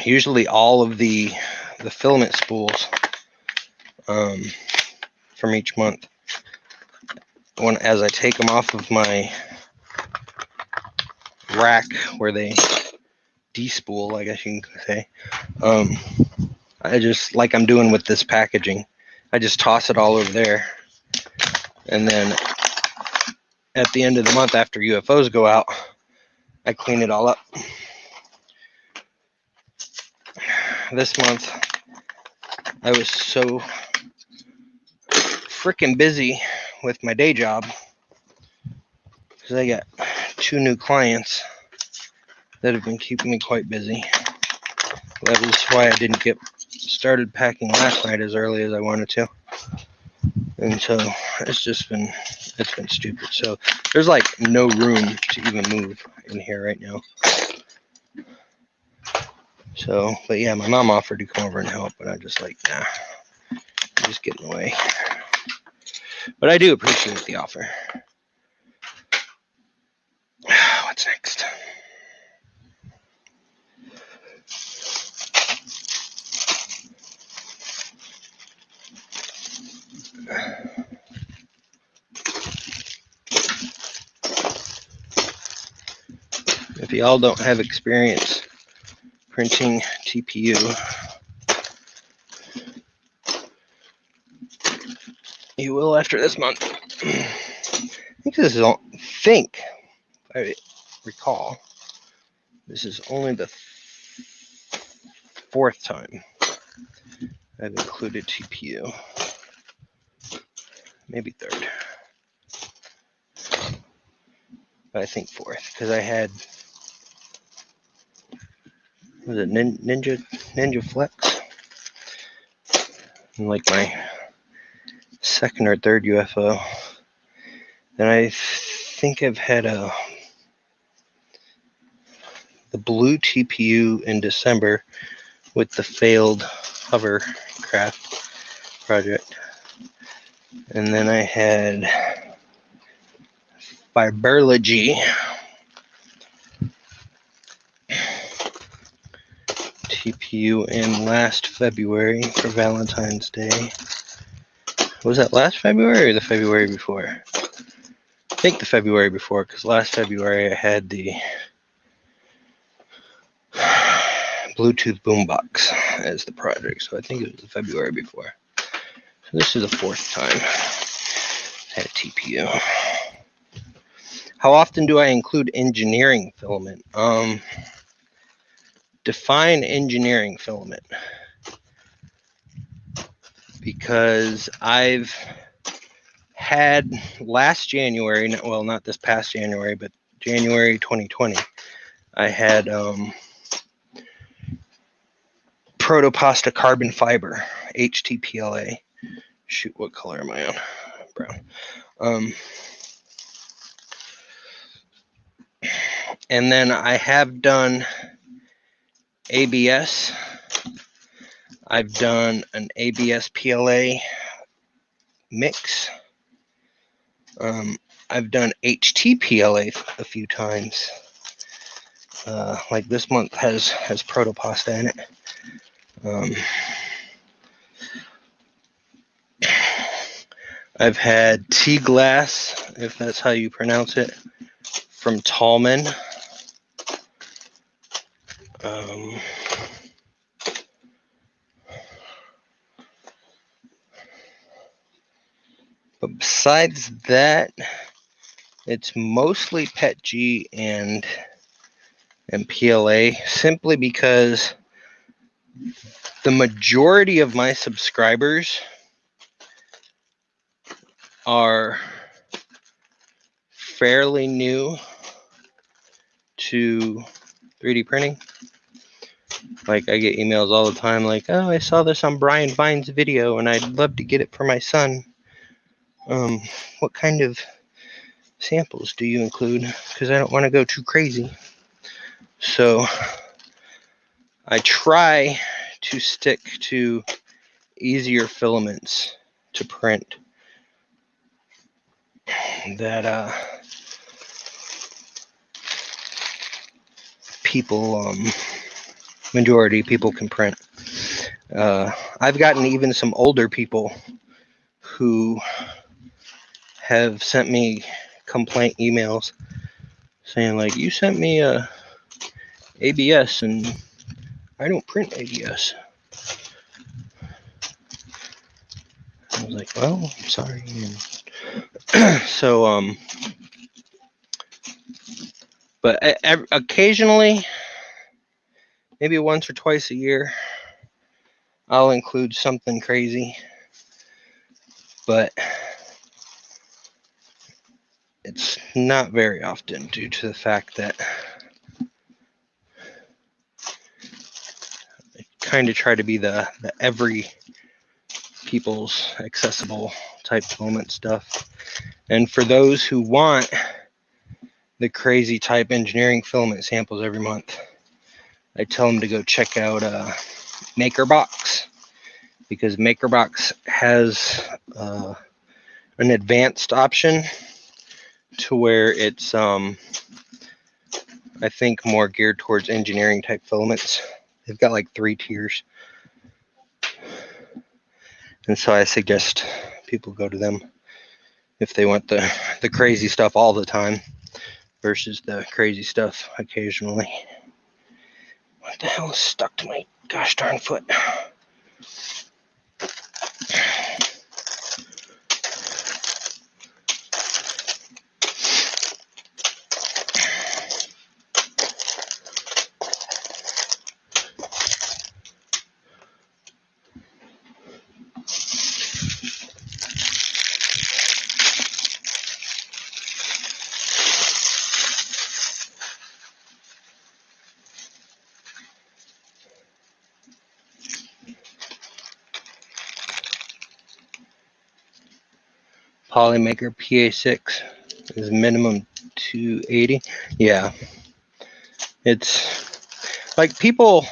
A: usually all of the filament spools from each month as I take them off of my rack where they despool, I guess you can say, I just, like I'm doing with this packaging, I just toss it all over there. And then at the end of the month, after UFOs go out, I clean it all up. This month, I was so freaking busy with my day job because I got 2 new clients that have been keeping me quite busy. That was why I didn't get started packing last night as early as I wanted to. And so it's been stupid. So there's like no room to even move in here right now. So, but yeah, my mom offered to come over and help, but I'm just like, nah, just get in the way. But I do appreciate the offer. What's next? If y'all don't have experience printing TPU, you will after this month. I think if I recall, this is only the 4th time I've included TPU. Maybe 3rd. But I think 4th, because I had, was it Ninja Flex? And like my 2nd or 3rd UFO. Then I think I've had the blue TPU in December with the failed hovercraft project. And then I had Fiberlogy TPU in last February for Valentine's Day. Was that last February or the February before? I think the February before, because last February I had the Bluetooth boombox as the project, so I think it was the February before. So this is the 4th time I had a TPU. How often do I include engineering filament? Define engineering filament. Because I've had last January, well, not this past January, but January 2020, I had Protopasta carbon fiber, HTPLA. Shoot, what color am I on? Brown. And then I have done ABS. I've done an ABS PLA mix. I've done HTPLA a few times. Like this month has Protopasta in it. I've had T-glass, if that's how you pronounce it, from Tallman. But besides that, it's mostly PETG and PLA, simply because the majority of my subscribers are fairly new to 3D printing. Like, I get emails all the time like, oh, I saw this on Brian Vine's video and I'd love to get it for my son. What kind of samples do you include? Because I don't want to go too crazy. So I try to stick to easier filaments to print that majority people can print. I've gotten even some older people who have sent me complaint emails saying like, you sent me a ABS and I don't print ABS. I was like, well, I'm sorry. And so, but occasionally, maybe once or twice a year, I'll include something crazy, but it's not very often due to the fact that I kind of try to be the every people's accessible type filament stuff. And for those who want the crazy type engineering filament samples every month, I tell them to go check out MakerBox, because MakerBox has an advanced option to where it's I think more geared towards engineering type filaments. They've got like 3 tiers, and so I suggest people go to them if they want the crazy stuff all the time versus the crazy stuff occasionally. What the hell is stuck to my gosh darn foot? Polymaker PA6 is minimum 280. Yeah, it's like people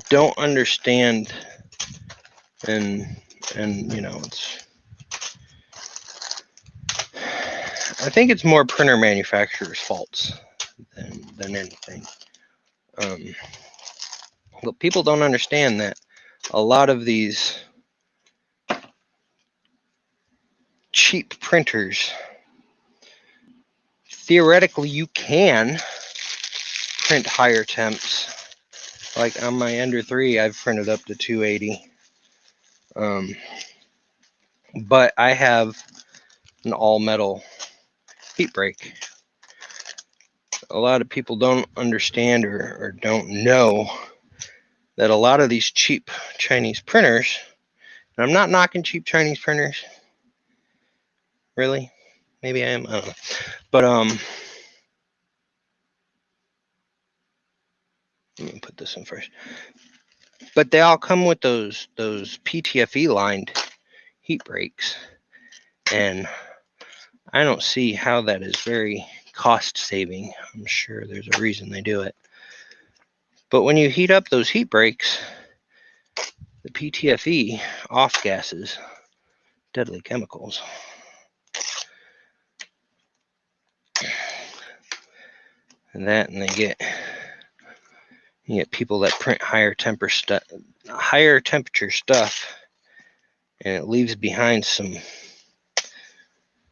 A: don't understand, and you know, it's, I think it's more printer manufacturers' faults than anything. But people don't understand that a lot of these cheap printers, theoretically you can print higher temps. Like on my Ender 3, I've printed up to 280. But I have an all metal heat break. A lot of people don't understand or don't know that a lot of these cheap Chinese printers, and I'm not knocking cheap Chinese printers, really, maybe I am, I don't know, but let me put this in first. But they all come with those PTFE lined heat breaks, and I don't see how that is very cost saving. I'm sure there's a reason they do it. But when you heat up those heat breaks, the PTFE off gases deadly chemicals. And you get people that print higher temperature stuff, and it leaves behind some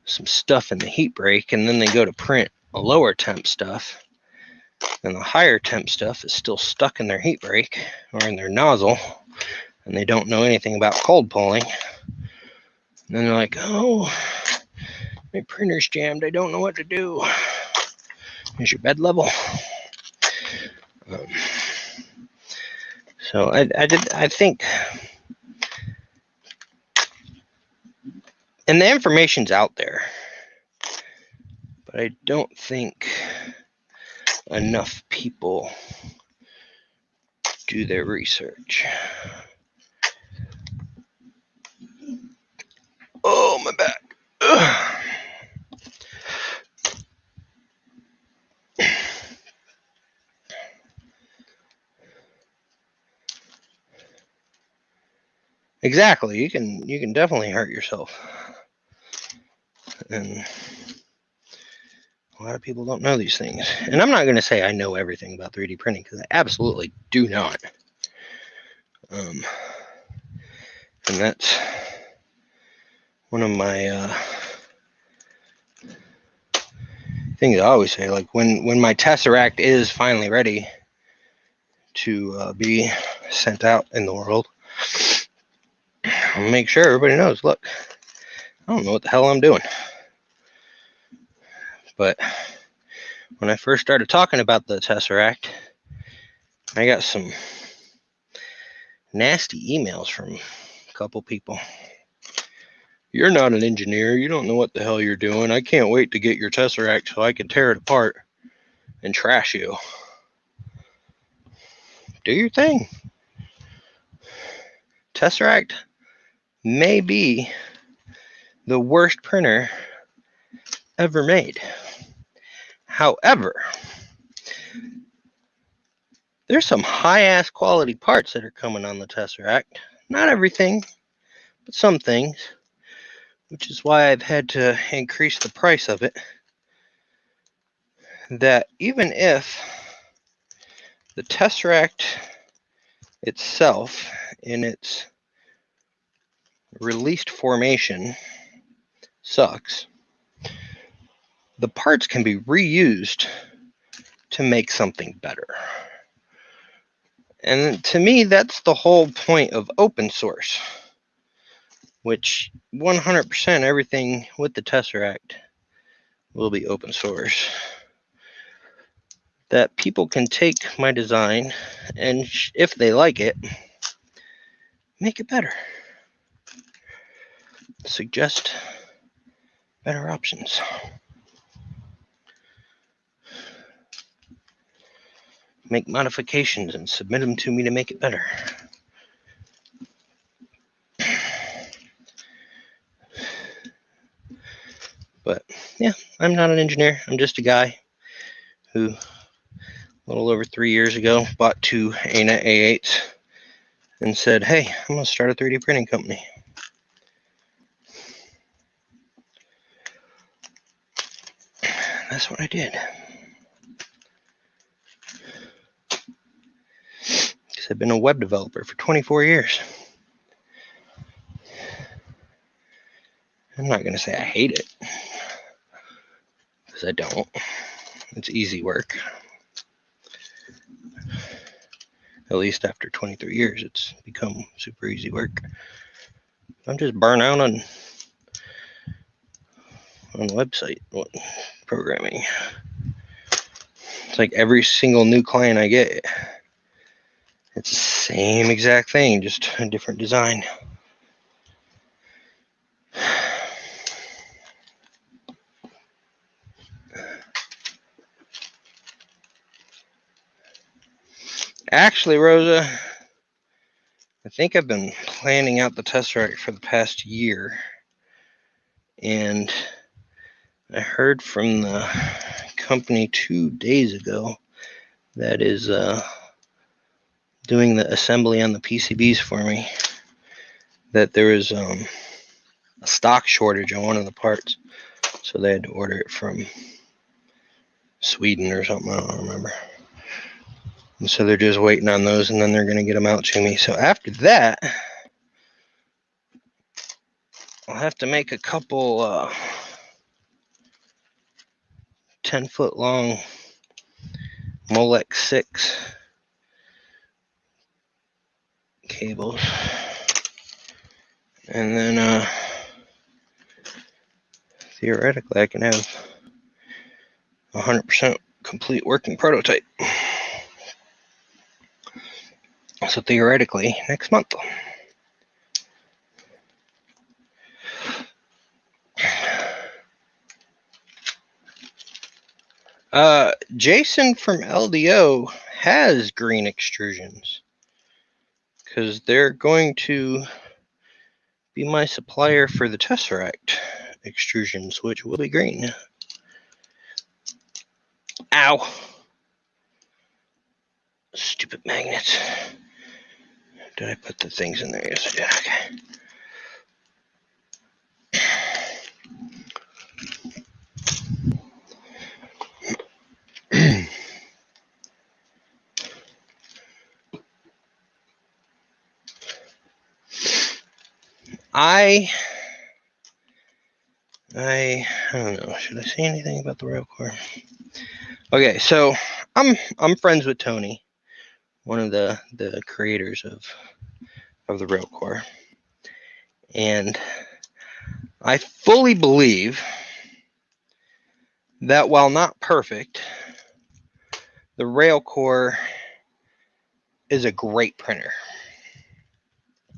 A: stuff in the heat break, and then they go to print a lower temp stuff, and the higher temp stuff is still stuck in their heat break or in their nozzle, and they don't know anything about cold pulling. And then they're like, oh, my printer's jammed, I don't know what to do. Is your bed level? So I think, and the information's out there, but I don't think enough people do their research. Oh, my back. Ugh. Exactly. You can definitely hurt yourself. And a lot of people don't know these things. And I'm not going to say I know everything about 3D printing, because I absolutely do not. And that's one of my things I always say, like when my Tesseract is finally ready to be sent out in the world, I'll make sure everybody knows, look, I don't know what the hell I'm doing. But when I first started talking about the Tesseract, I got some nasty emails from a couple people. You're not an engineer. You don't know what the hell you're doing. I can't wait to get your Tesseract so I can tear it apart and trash you. Do your thing. Tesseract may be the worst printer ever made. However, there's some high-ass quality parts that are coming on the Tesseract. Not everything, but some things, which is why I've had to increase the price of it. That even if the Tesseract itself, in its released formation, sucks, the parts can be reused to make something better. And to me, that's the whole point of open source, which 100% everything with the Tesseract will be open source. That people can take my design and, if they like it, make it better. Suggest better options. Make modifications and submit them to me to make it better. But yeah, I'm not an engineer. I'm just a guy who, a little over 3 years ago, bought 2 ANET A8s and said, hey, I'm going to start a 3D printing company. That's what I did. Because I've been a web developer for 24 years. I'm not going to say I hate it, because I don't. It's easy work. At least after 23 years, it's become super easy work. I'm just burnt out on website programming. It's like every single new client I get, it's the same exact thing, just a different design. Actually, Rosa, I think I've been planning out the Tesseract for the past year, and I heard from the company 2 days ago that is doing the assembly on the PCBs for me, that there is a stock shortage on one of the parts, so they had to order it from Sweden or something, I don't remember. And so they're just waiting on those, and then they're going to get them out to me. So after that, I'll have to make a couple 10-foot long Molex 6 cables. And then theoretically I can have 100% complete working prototype. So theoretically, next month. Jason from LDO has green extrusions, because they're going to be my supplier for the Tesseract extrusions, which will be green. Ow! Stupid magnets. Did I put the things in there? Yes, I did. Okay. I I don't know. Should I say anything about the railcore? Okay, so I'm friends with Tony, one of the creators of the railcore, and I fully believe that while not perfect, the railcore is a great printer.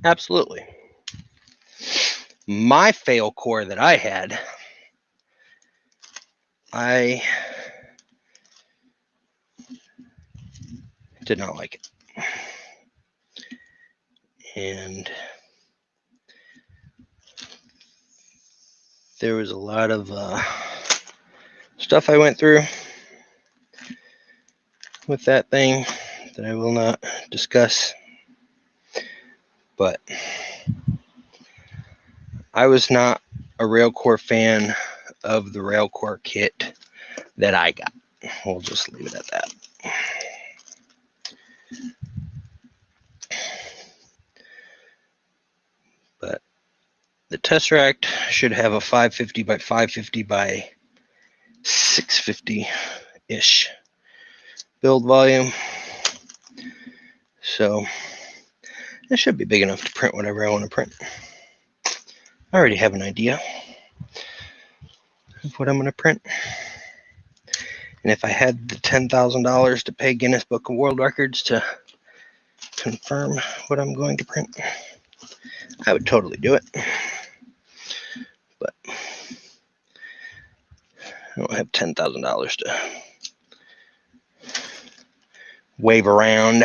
A: Absolutely. My fail core that I had, I did not like it. And there was a lot of stuff I went through with that thing that I will not discuss. But I was not a Railcore fan of the Railcore kit that I got. We'll just leave it at that. But the Tesseract should have a 550 by 550 by 650-ish build volume. So it should be big enough to print whatever I want to print. I already have an idea of what I'm going to print. And if I had the $10,000 to pay Guinness Book of World Records to confirm what I'm going to print, I would totally do it. But I don't have $10,000 to wave around.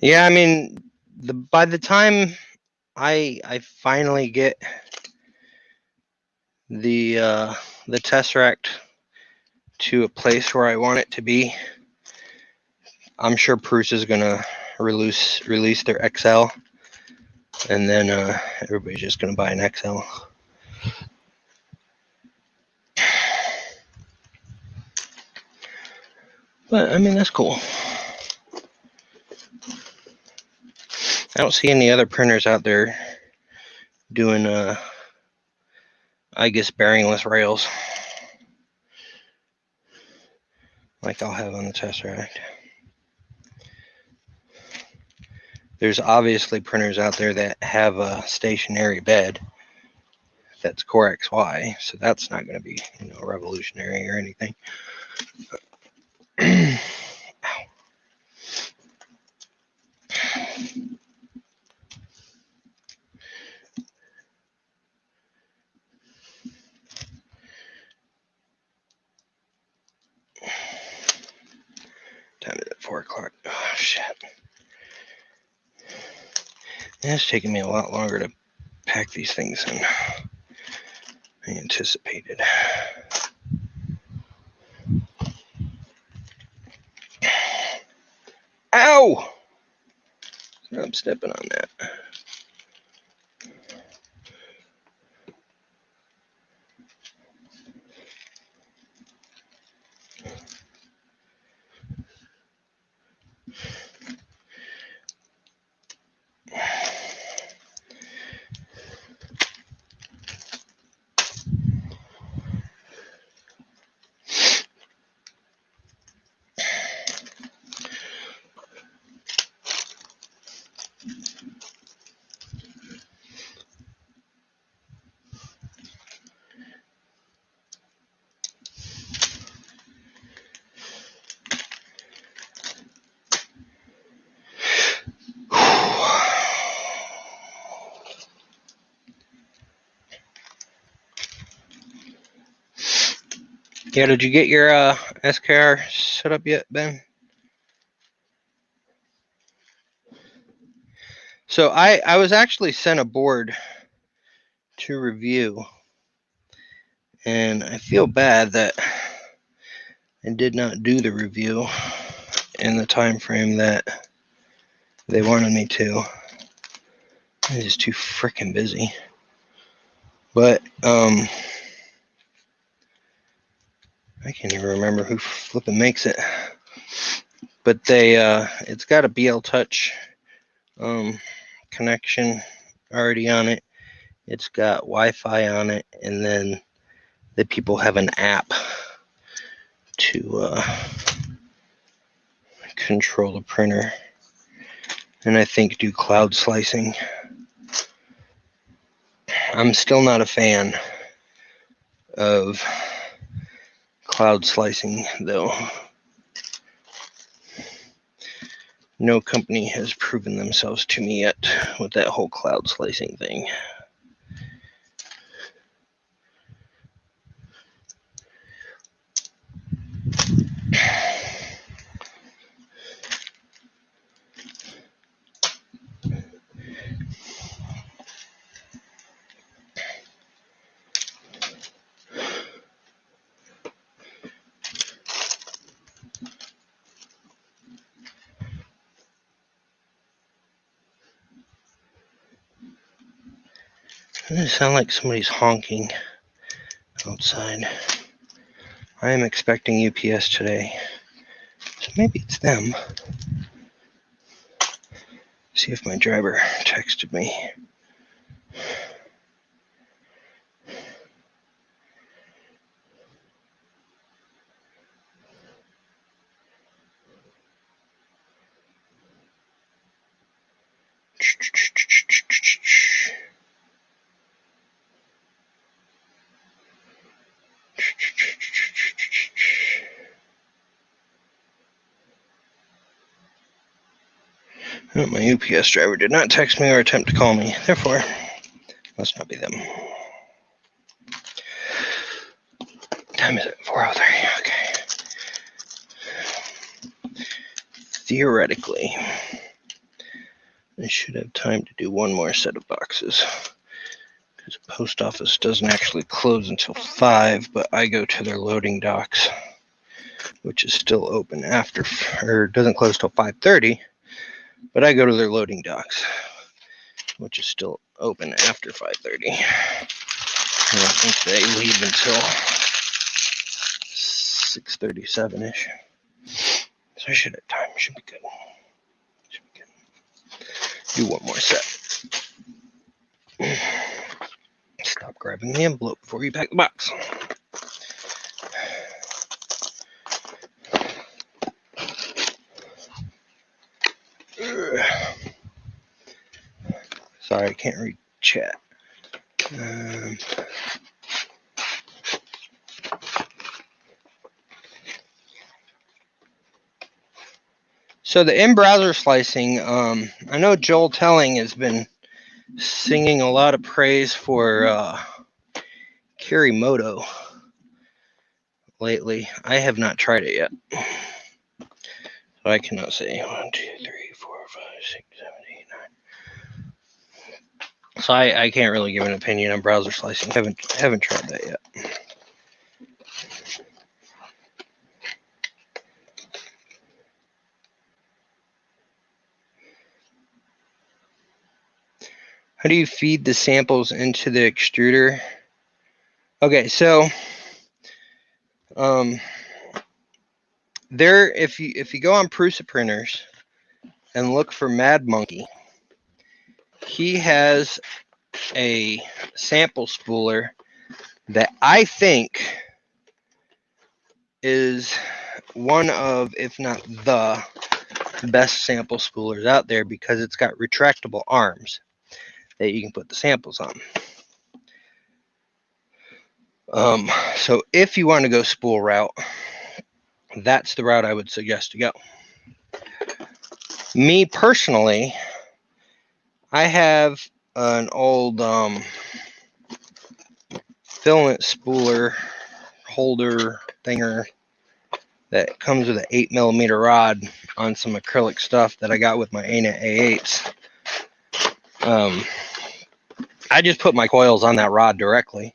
A: Yeah, I mean, by the time I finally get the Tesseract to a place where I want it to be, I'm sure Prusa is gonna release their XL, and then everybody's just gonna buy an XL. But I mean, that's cool. I don't see any other printers out there doing I guess bearingless rails like I'll have on the Tesseract. There's obviously printers out there that have a stationary bed that's Core XY, so that's not going to be, revolutionary or anything. Time is at 4 o'clock. Oh, shit. It's taking me a lot longer to pack these things than I anticipated. Ow! I'm stepping on that. Yeah, did you get your SKR set up yet, Ben? So I was actually sent a board to review, and I feel bad that and did not do the review in the time frame that they wanted me to. I'm just too freaking busy. But I can't even remember who flipping makes it. But it's got a BL Touch connection already on it. It's got Wi-Fi on it, and then the people have an app to control the printer, and I think do cloud slicing. I'm still not a fan of cloud slicing, though. No company has proven themselves to me yet with that whole cloud slicing thing. Doesn't it sound like somebody's honking outside? I am expecting UPS today, so maybe it's them. See if my driver texted me. Oh, my UPS driver did not text me or attempt to call me. Therefore, must not be them. Time is it? 4:03. Okay. Theoretically, I should have time to do one more set of boxes, because the post office doesn't actually close until 5, but I go to their loading docks, which is still open after, or doesn't close till 5:30, but I go to their loading docks, which is still open after 5:30. I don't think they leave until 6:37-ish. So I should have time. Should be good. Do one more set. Stop grabbing the envelope before you pack the box. Sorry, I can't read chat. So the in-browser slicing, I know Joel Telling has been singing a lot of praise for Kirimoto lately. I have not tried it yet, so I cannot say 1, 2, 3, 4, 5, 6, 7, 8, 9. So I can't really give an opinion on browser slicing. Haven't tried that yet. How do you feed the samples into the extruder? Okay, so there, if you go on Prusa Printers and look for Mad Monkey, he has a sample spooler that I think is one of, if not the best sample spoolers out there, because it's got retractable arms that you can put the samples on. So if you want to go spool route, that's the route I would suggest to go. Me personally, I have an old filament spooler holder thinger that comes with an 8mm rod on some acrylic stuff that I got with my ANET A8s. I just put my coils on that rod directly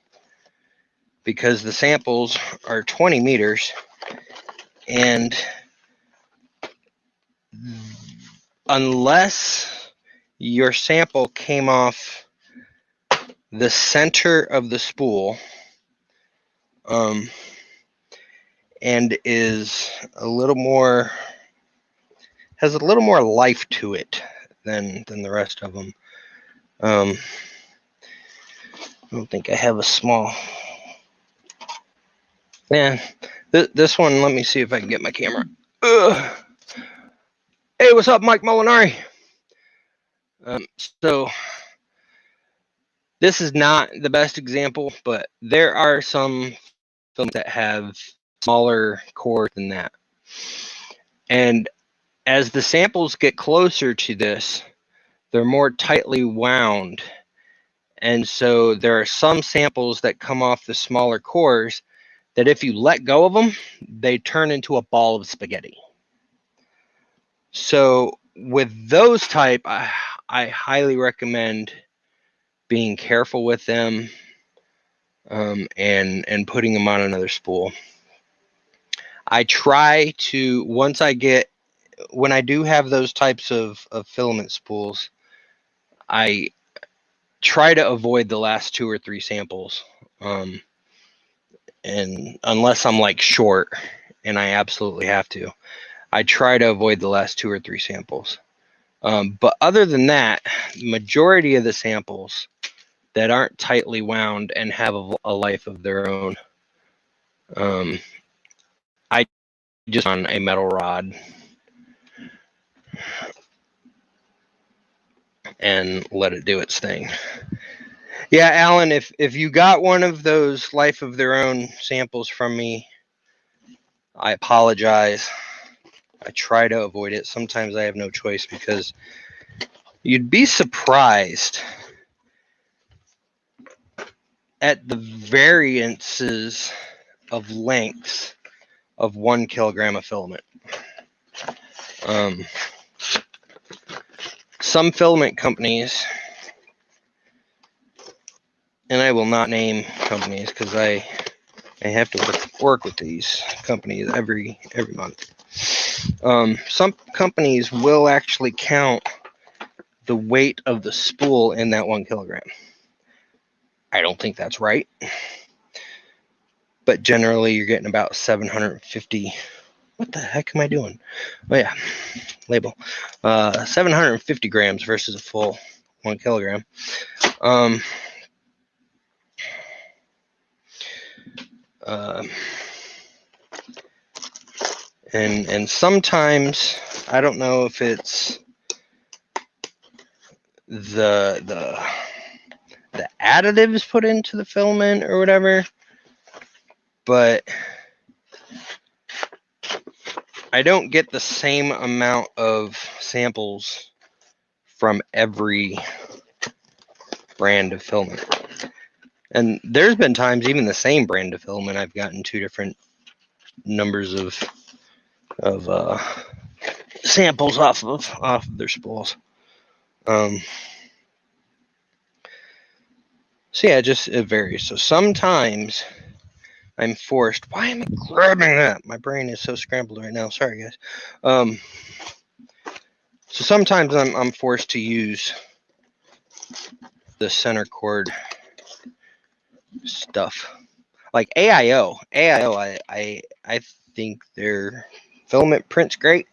A: because the samples are 20 meters And unless your sample came off the center of the spool, and is a little more, has a little more life to it than the rest of them. I don't think I have a small. Man, this one, let me see if I can get my camera. Ugh. Hey, what's up, Mike Molinari? So this is not the best example, but there are some films that have smaller core than that. And as the samples get closer to this, they're more tightly wound. And so there are some samples that come off the smaller cores that if you let go of them, they turn into a ball of spaghetti. So with those type, I highly recommend being careful with them, and putting them on another spool. I try to, when I do have those types of filament spools, I try to avoid the last 2 or 3 samples. And unless I'm like short and I absolutely have to, I try to avoid the last 2 or 3 samples. But other than that, majority of the samples that aren't tightly wound and have a life of their own, I just on a metal rod and let it do its thing. Yeah, Alan, if you got one of those life of their own samples from me, I apologize. I try to avoid it. Sometimes I have no choice because you'd be surprised at the variances of lengths of 1 kilogram of filament. Some filament companies, and I will not name companies because I have to work with these companies every month. Some companies will actually count the weight of the spool in that 1 kilogram. I don't think that's right, but generally you're getting about 750. What the heck am I doing? Oh yeah, label. 750 grams versus a full 1 kilogram. And sometimes, I don't know if it's the additives put into the filament or whatever, but I don't get the same amount of samples from every brand of filament. And there's been times, even the same brand of filament, I've gotten 2 different numbers of samples off of their spools. So yeah, it varies. So sometimes I'm forced. Why am I grabbing that? My brain is so scrambled right now. Sorry, guys. So sometimes I'm forced to use the center cord stuff, like AIO. I think their filament print's great,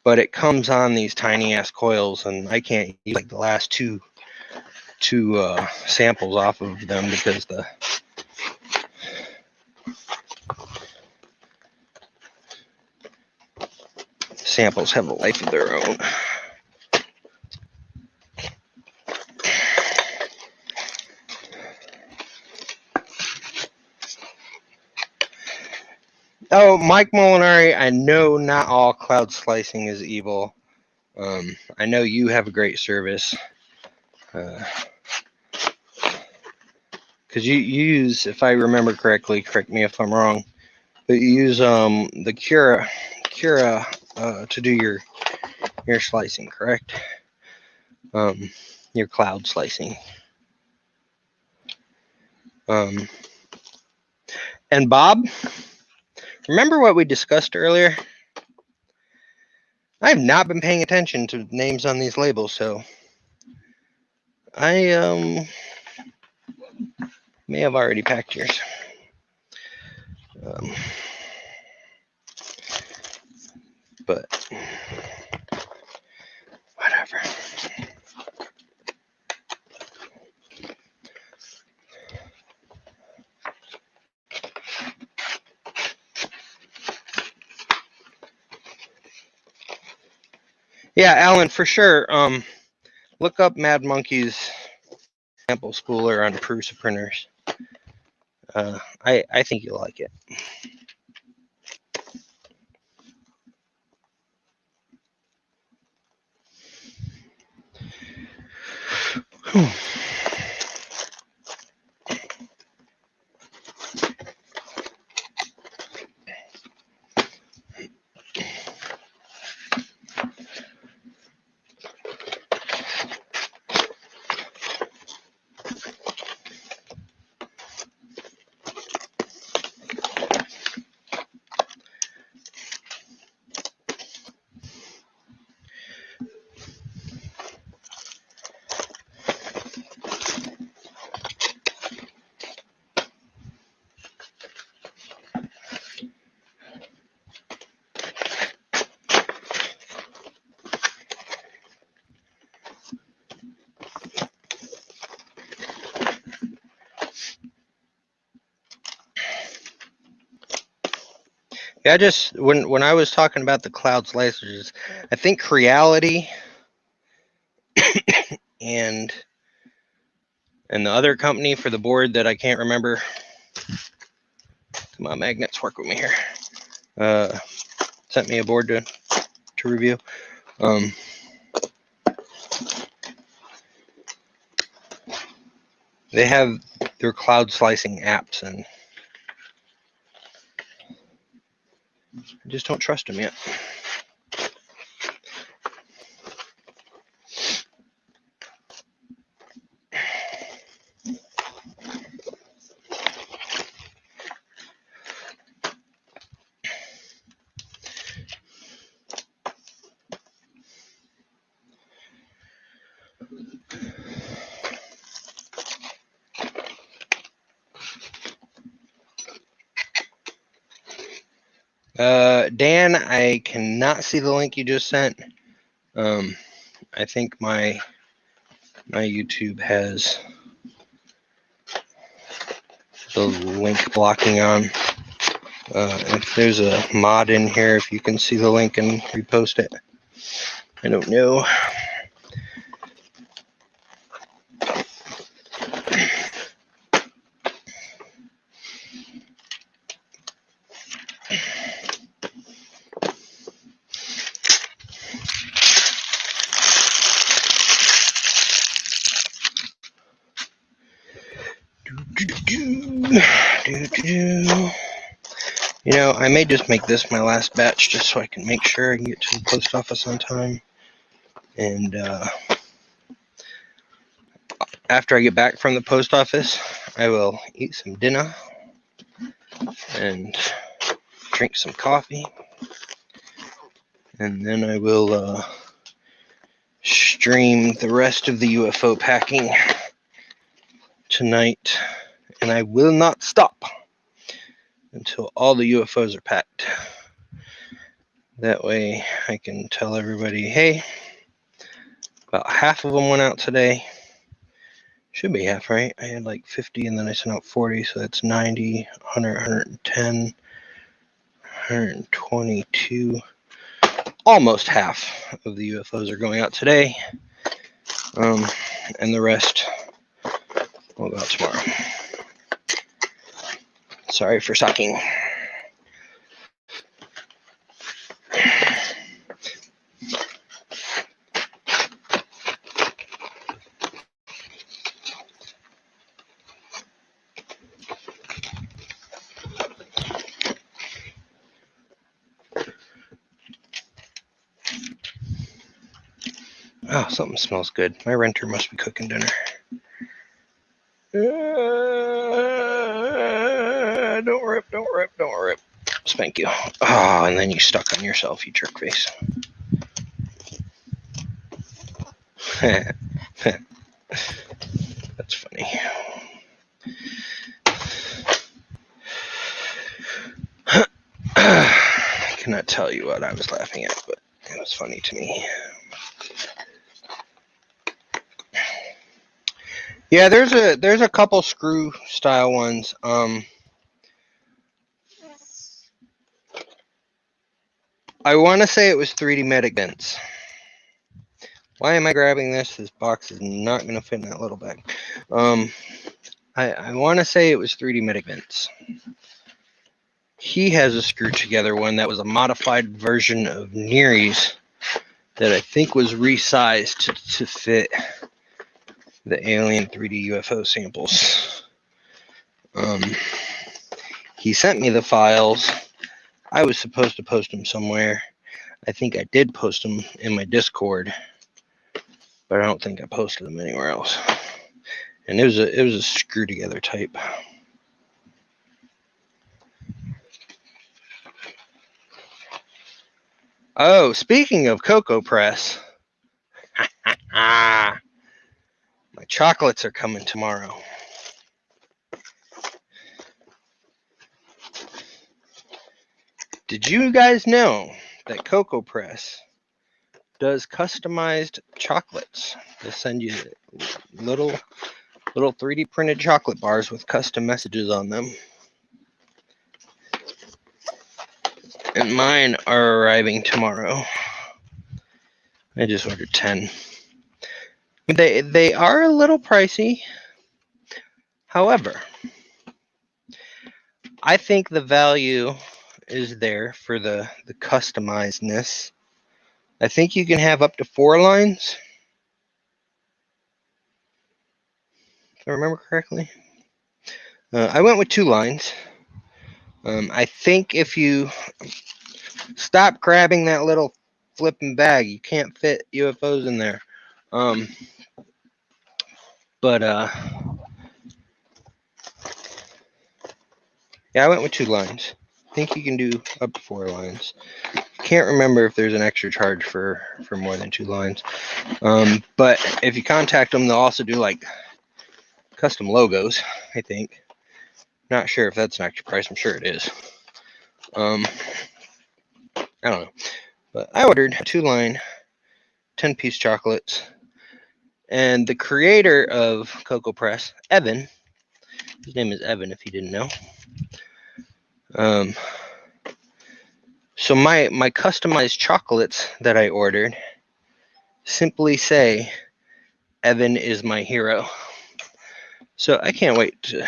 A: but it comes on these tiny ass coils, and I can't use like the last two samples off of them because the samples have a life of their own. Oh, Mike Molinari, I know not all cloud slicing is evil. I know you have a great service. Because you use, if I remember correctly, correct me if I'm wrong, but you use the Cura to do your slicing, correct? Your cloud slicing. And Bob, remember what we discussed earlier? I have not been paying attention to names on these labels, so I may have already packed yours. But whatever. Yeah, Alan, for sure. Look up Mad Monkey's sample spooler on Prusa printers. I think you'll like it. Yeah, just when I was talking about the cloud slicers, I think Creality and the other company for the board that I can't remember. Come on, magnets, work with me here. Sent me a board to review. They have their cloud slicing apps, and I just don't trust them yet. Dan, I cannot see the link you just sent. I think my YouTube has the link blocking on. If there's a mod in here, if you can see the link and repost it. I don't know. You know, I may just make this my last batch just so I can make sure I can get to the post office on time. And after I get back from the post office, I will eat some dinner and drink some coffee. And then I will stream the rest of the UFO packing tonight. And I will not stop until all the UFOs are packed. That way I can tell everybody, hey, about half of them went out today. Should be half, right? I had like 50 and then I sent out 40, so that's 90, 100, 110, 122. Almost half of the UFOs are going out today. And the rest will go out tomorrow. Sorry for sucking. Oh, something smells good. My renter must be cooking dinner. Don't rip. spank you. Oh, and then you stuck on yourself, you jerk face. That's funny. I cannot tell you what I was laughing at, but it was funny to me. Yeah, there's a couple screw style ones. I want to say it was 3D Medic vents. Why am I grabbing this? This box is not going to fit in that little bag. I want to say it was 3D Medic vents. He has a screw together one that was a modified version of Neary's that I think was resized to fit the alien 3D UFO samples. He sent me the files. I was supposed to post them somewhere. I think I did post them in my Discord, but I don't think I posted them anywhere else. And it was a screw together type. Oh, speaking of Cocoa Press, my chocolates are coming tomorrow. Did you guys know that Cocoa Press does customized chocolates? They send you little 3D printed chocolate bars with custom messages on them. And mine are arriving tomorrow. I just ordered 10. They are a little pricey. However, I think the value is there for the customizedness. I think you can have up to 4 lines. If I remember correctly. I went with 2 lines. I think if you stop grabbing that little flipping bag, you can't fit UFOs in there. Yeah, I went with 2 lines. I think you can do up to 4 lines. Can't remember if there's an extra charge for more than 2 lines. But if you contact them, they'll also do like custom logos, I think. Not sure if that's an extra price. I'm sure it is. I don't know. But I ordered 2-line, 10-piece chocolates. And the creator of Cocoa Press, Evan, his name is Evan if you didn't know. So my customized chocolates that I ordered simply say, Evan is my hero. So I can't wait to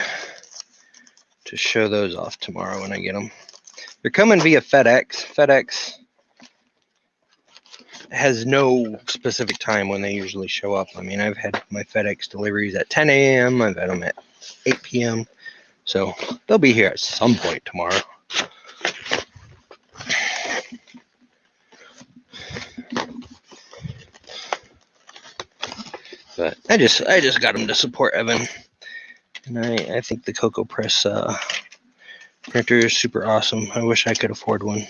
A: show those off tomorrow when I get them. They're coming via FedEx. FedEx has no specific time when they usually show up. I mean, I've had my FedEx deliveries at 10 a.m. I've had them at 8 p.m. So they'll be here at some point tomorrow. But I just got them to support Evan. And I think the Cocoa Press printer is super awesome. I wish I could afford one.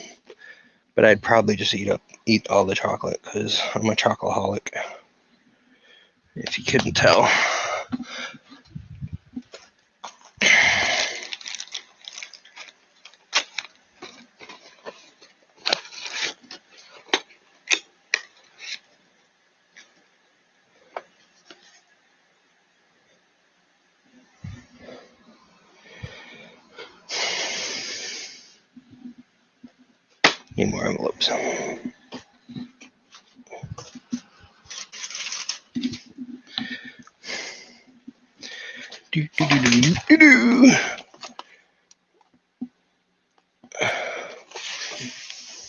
A: But I'd probably just eat all the chocolate because I'm a chocoholic. If you couldn't tell. Need more envelopes. Do.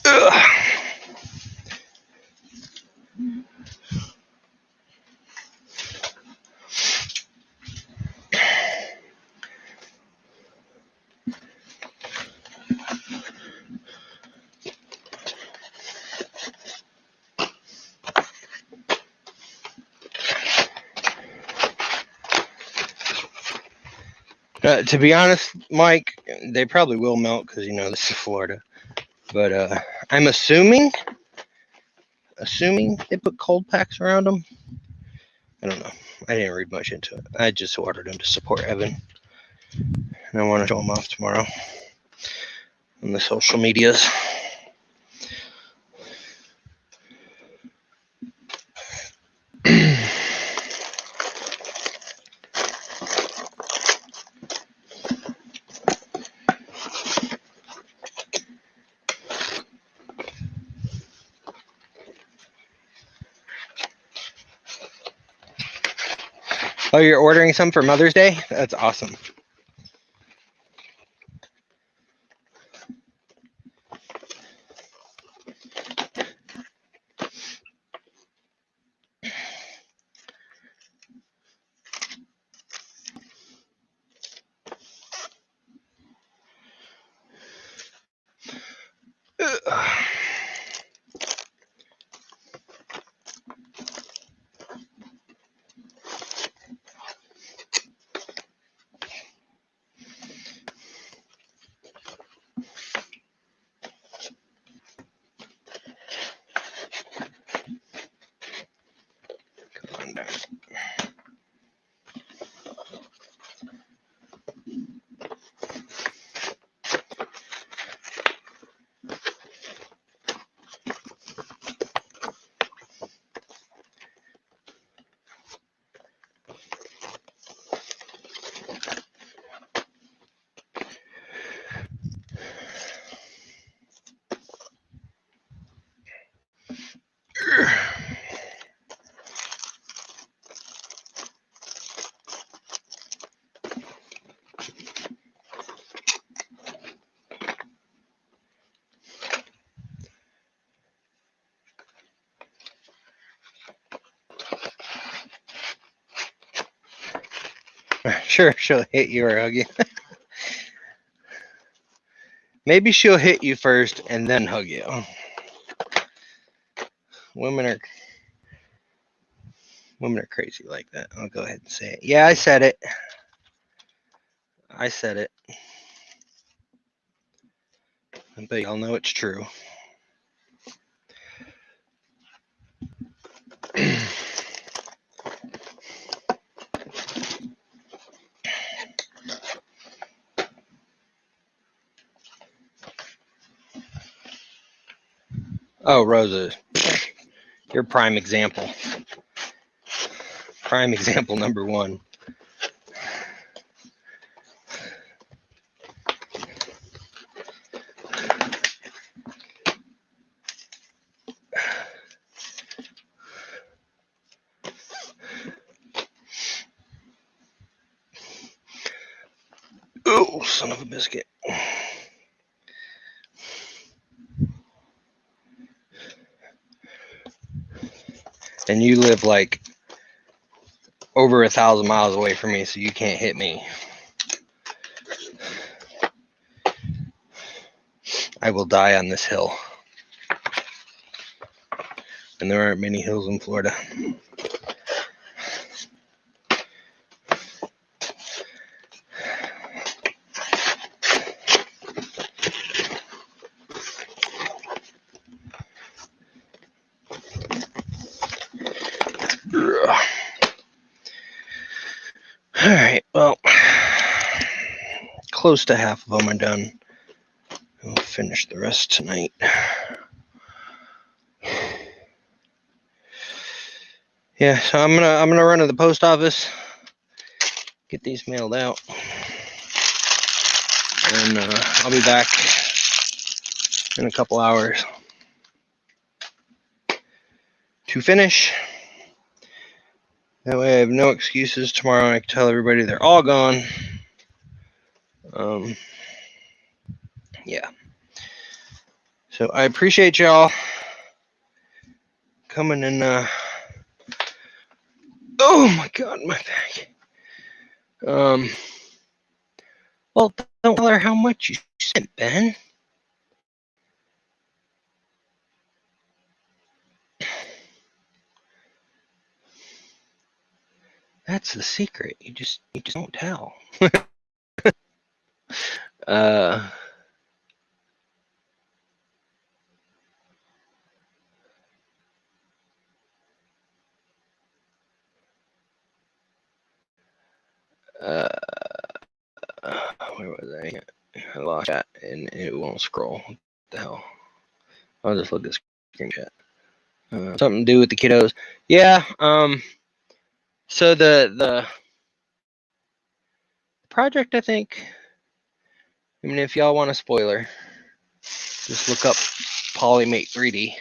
A: Ugh. To be honest, Mike, they probably will melt because this is Florida. But I'm assuming they put cold packs around them. I don't know. I didn't read much into it. I just ordered them to support Evan, and I want to show them off tomorrow on the social medias. Oh, you're ordering some for Mother's Day? That's awesome. Come on down. Sure, she'll hit you or hug you. Maybe she'll hit you first and then hug you. Women are crazy like that. I'll go ahead and say it. Yeah, I said it. I bet y'all know it's true. Oh, Rosa, you're prime example. Prime example number one. Oh, son of a biscuit. And you live like over 1,000 miles away from me, so you can't hit me. I will die on this hill. And there aren't many hills in Florida. All right, well, close to half of them are done. We'll finish the rest tonight. Yeah, so I'm gonna run to the post office, get these mailed out, and I'll be back in a couple hours to finish. That way I have no excuses tomorrow. I can tell everybody they're all gone. Yeah. So I appreciate y'all coming and oh my God, my back. Well, don't tell her how much you sent, Ben. That's the secret. You just don't tell. Uh, where was I? I lost that and it won't scroll. What the hell? I'll just look at the screenshot. Something to do with the kiddos. Yeah. So the project, I think. I mean, if y'all want a spoiler, just look up Polymate 3D.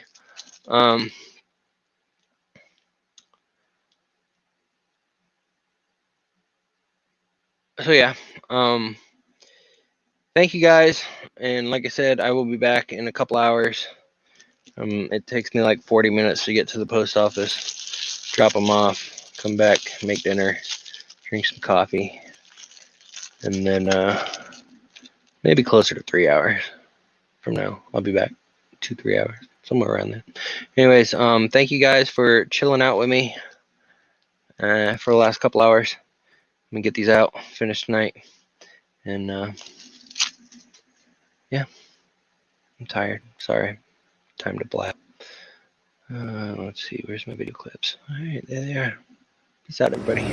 A: So yeah. Thank you guys, and like I said, I will be back in a couple hours. It takes me like 40 minutes to get to the post office, drop them off, come back, make dinner, drink some coffee, and then maybe closer to 3 hours from now. I'll be back 2-3 hours, somewhere around there. Anyways, thank you guys for chilling out with me for the last couple hours. Let me get these out, finish tonight, and yeah, I'm tired. Sorry, time to blab. Let's see, where's my video clips? All right, there they are. Peace out, everybody.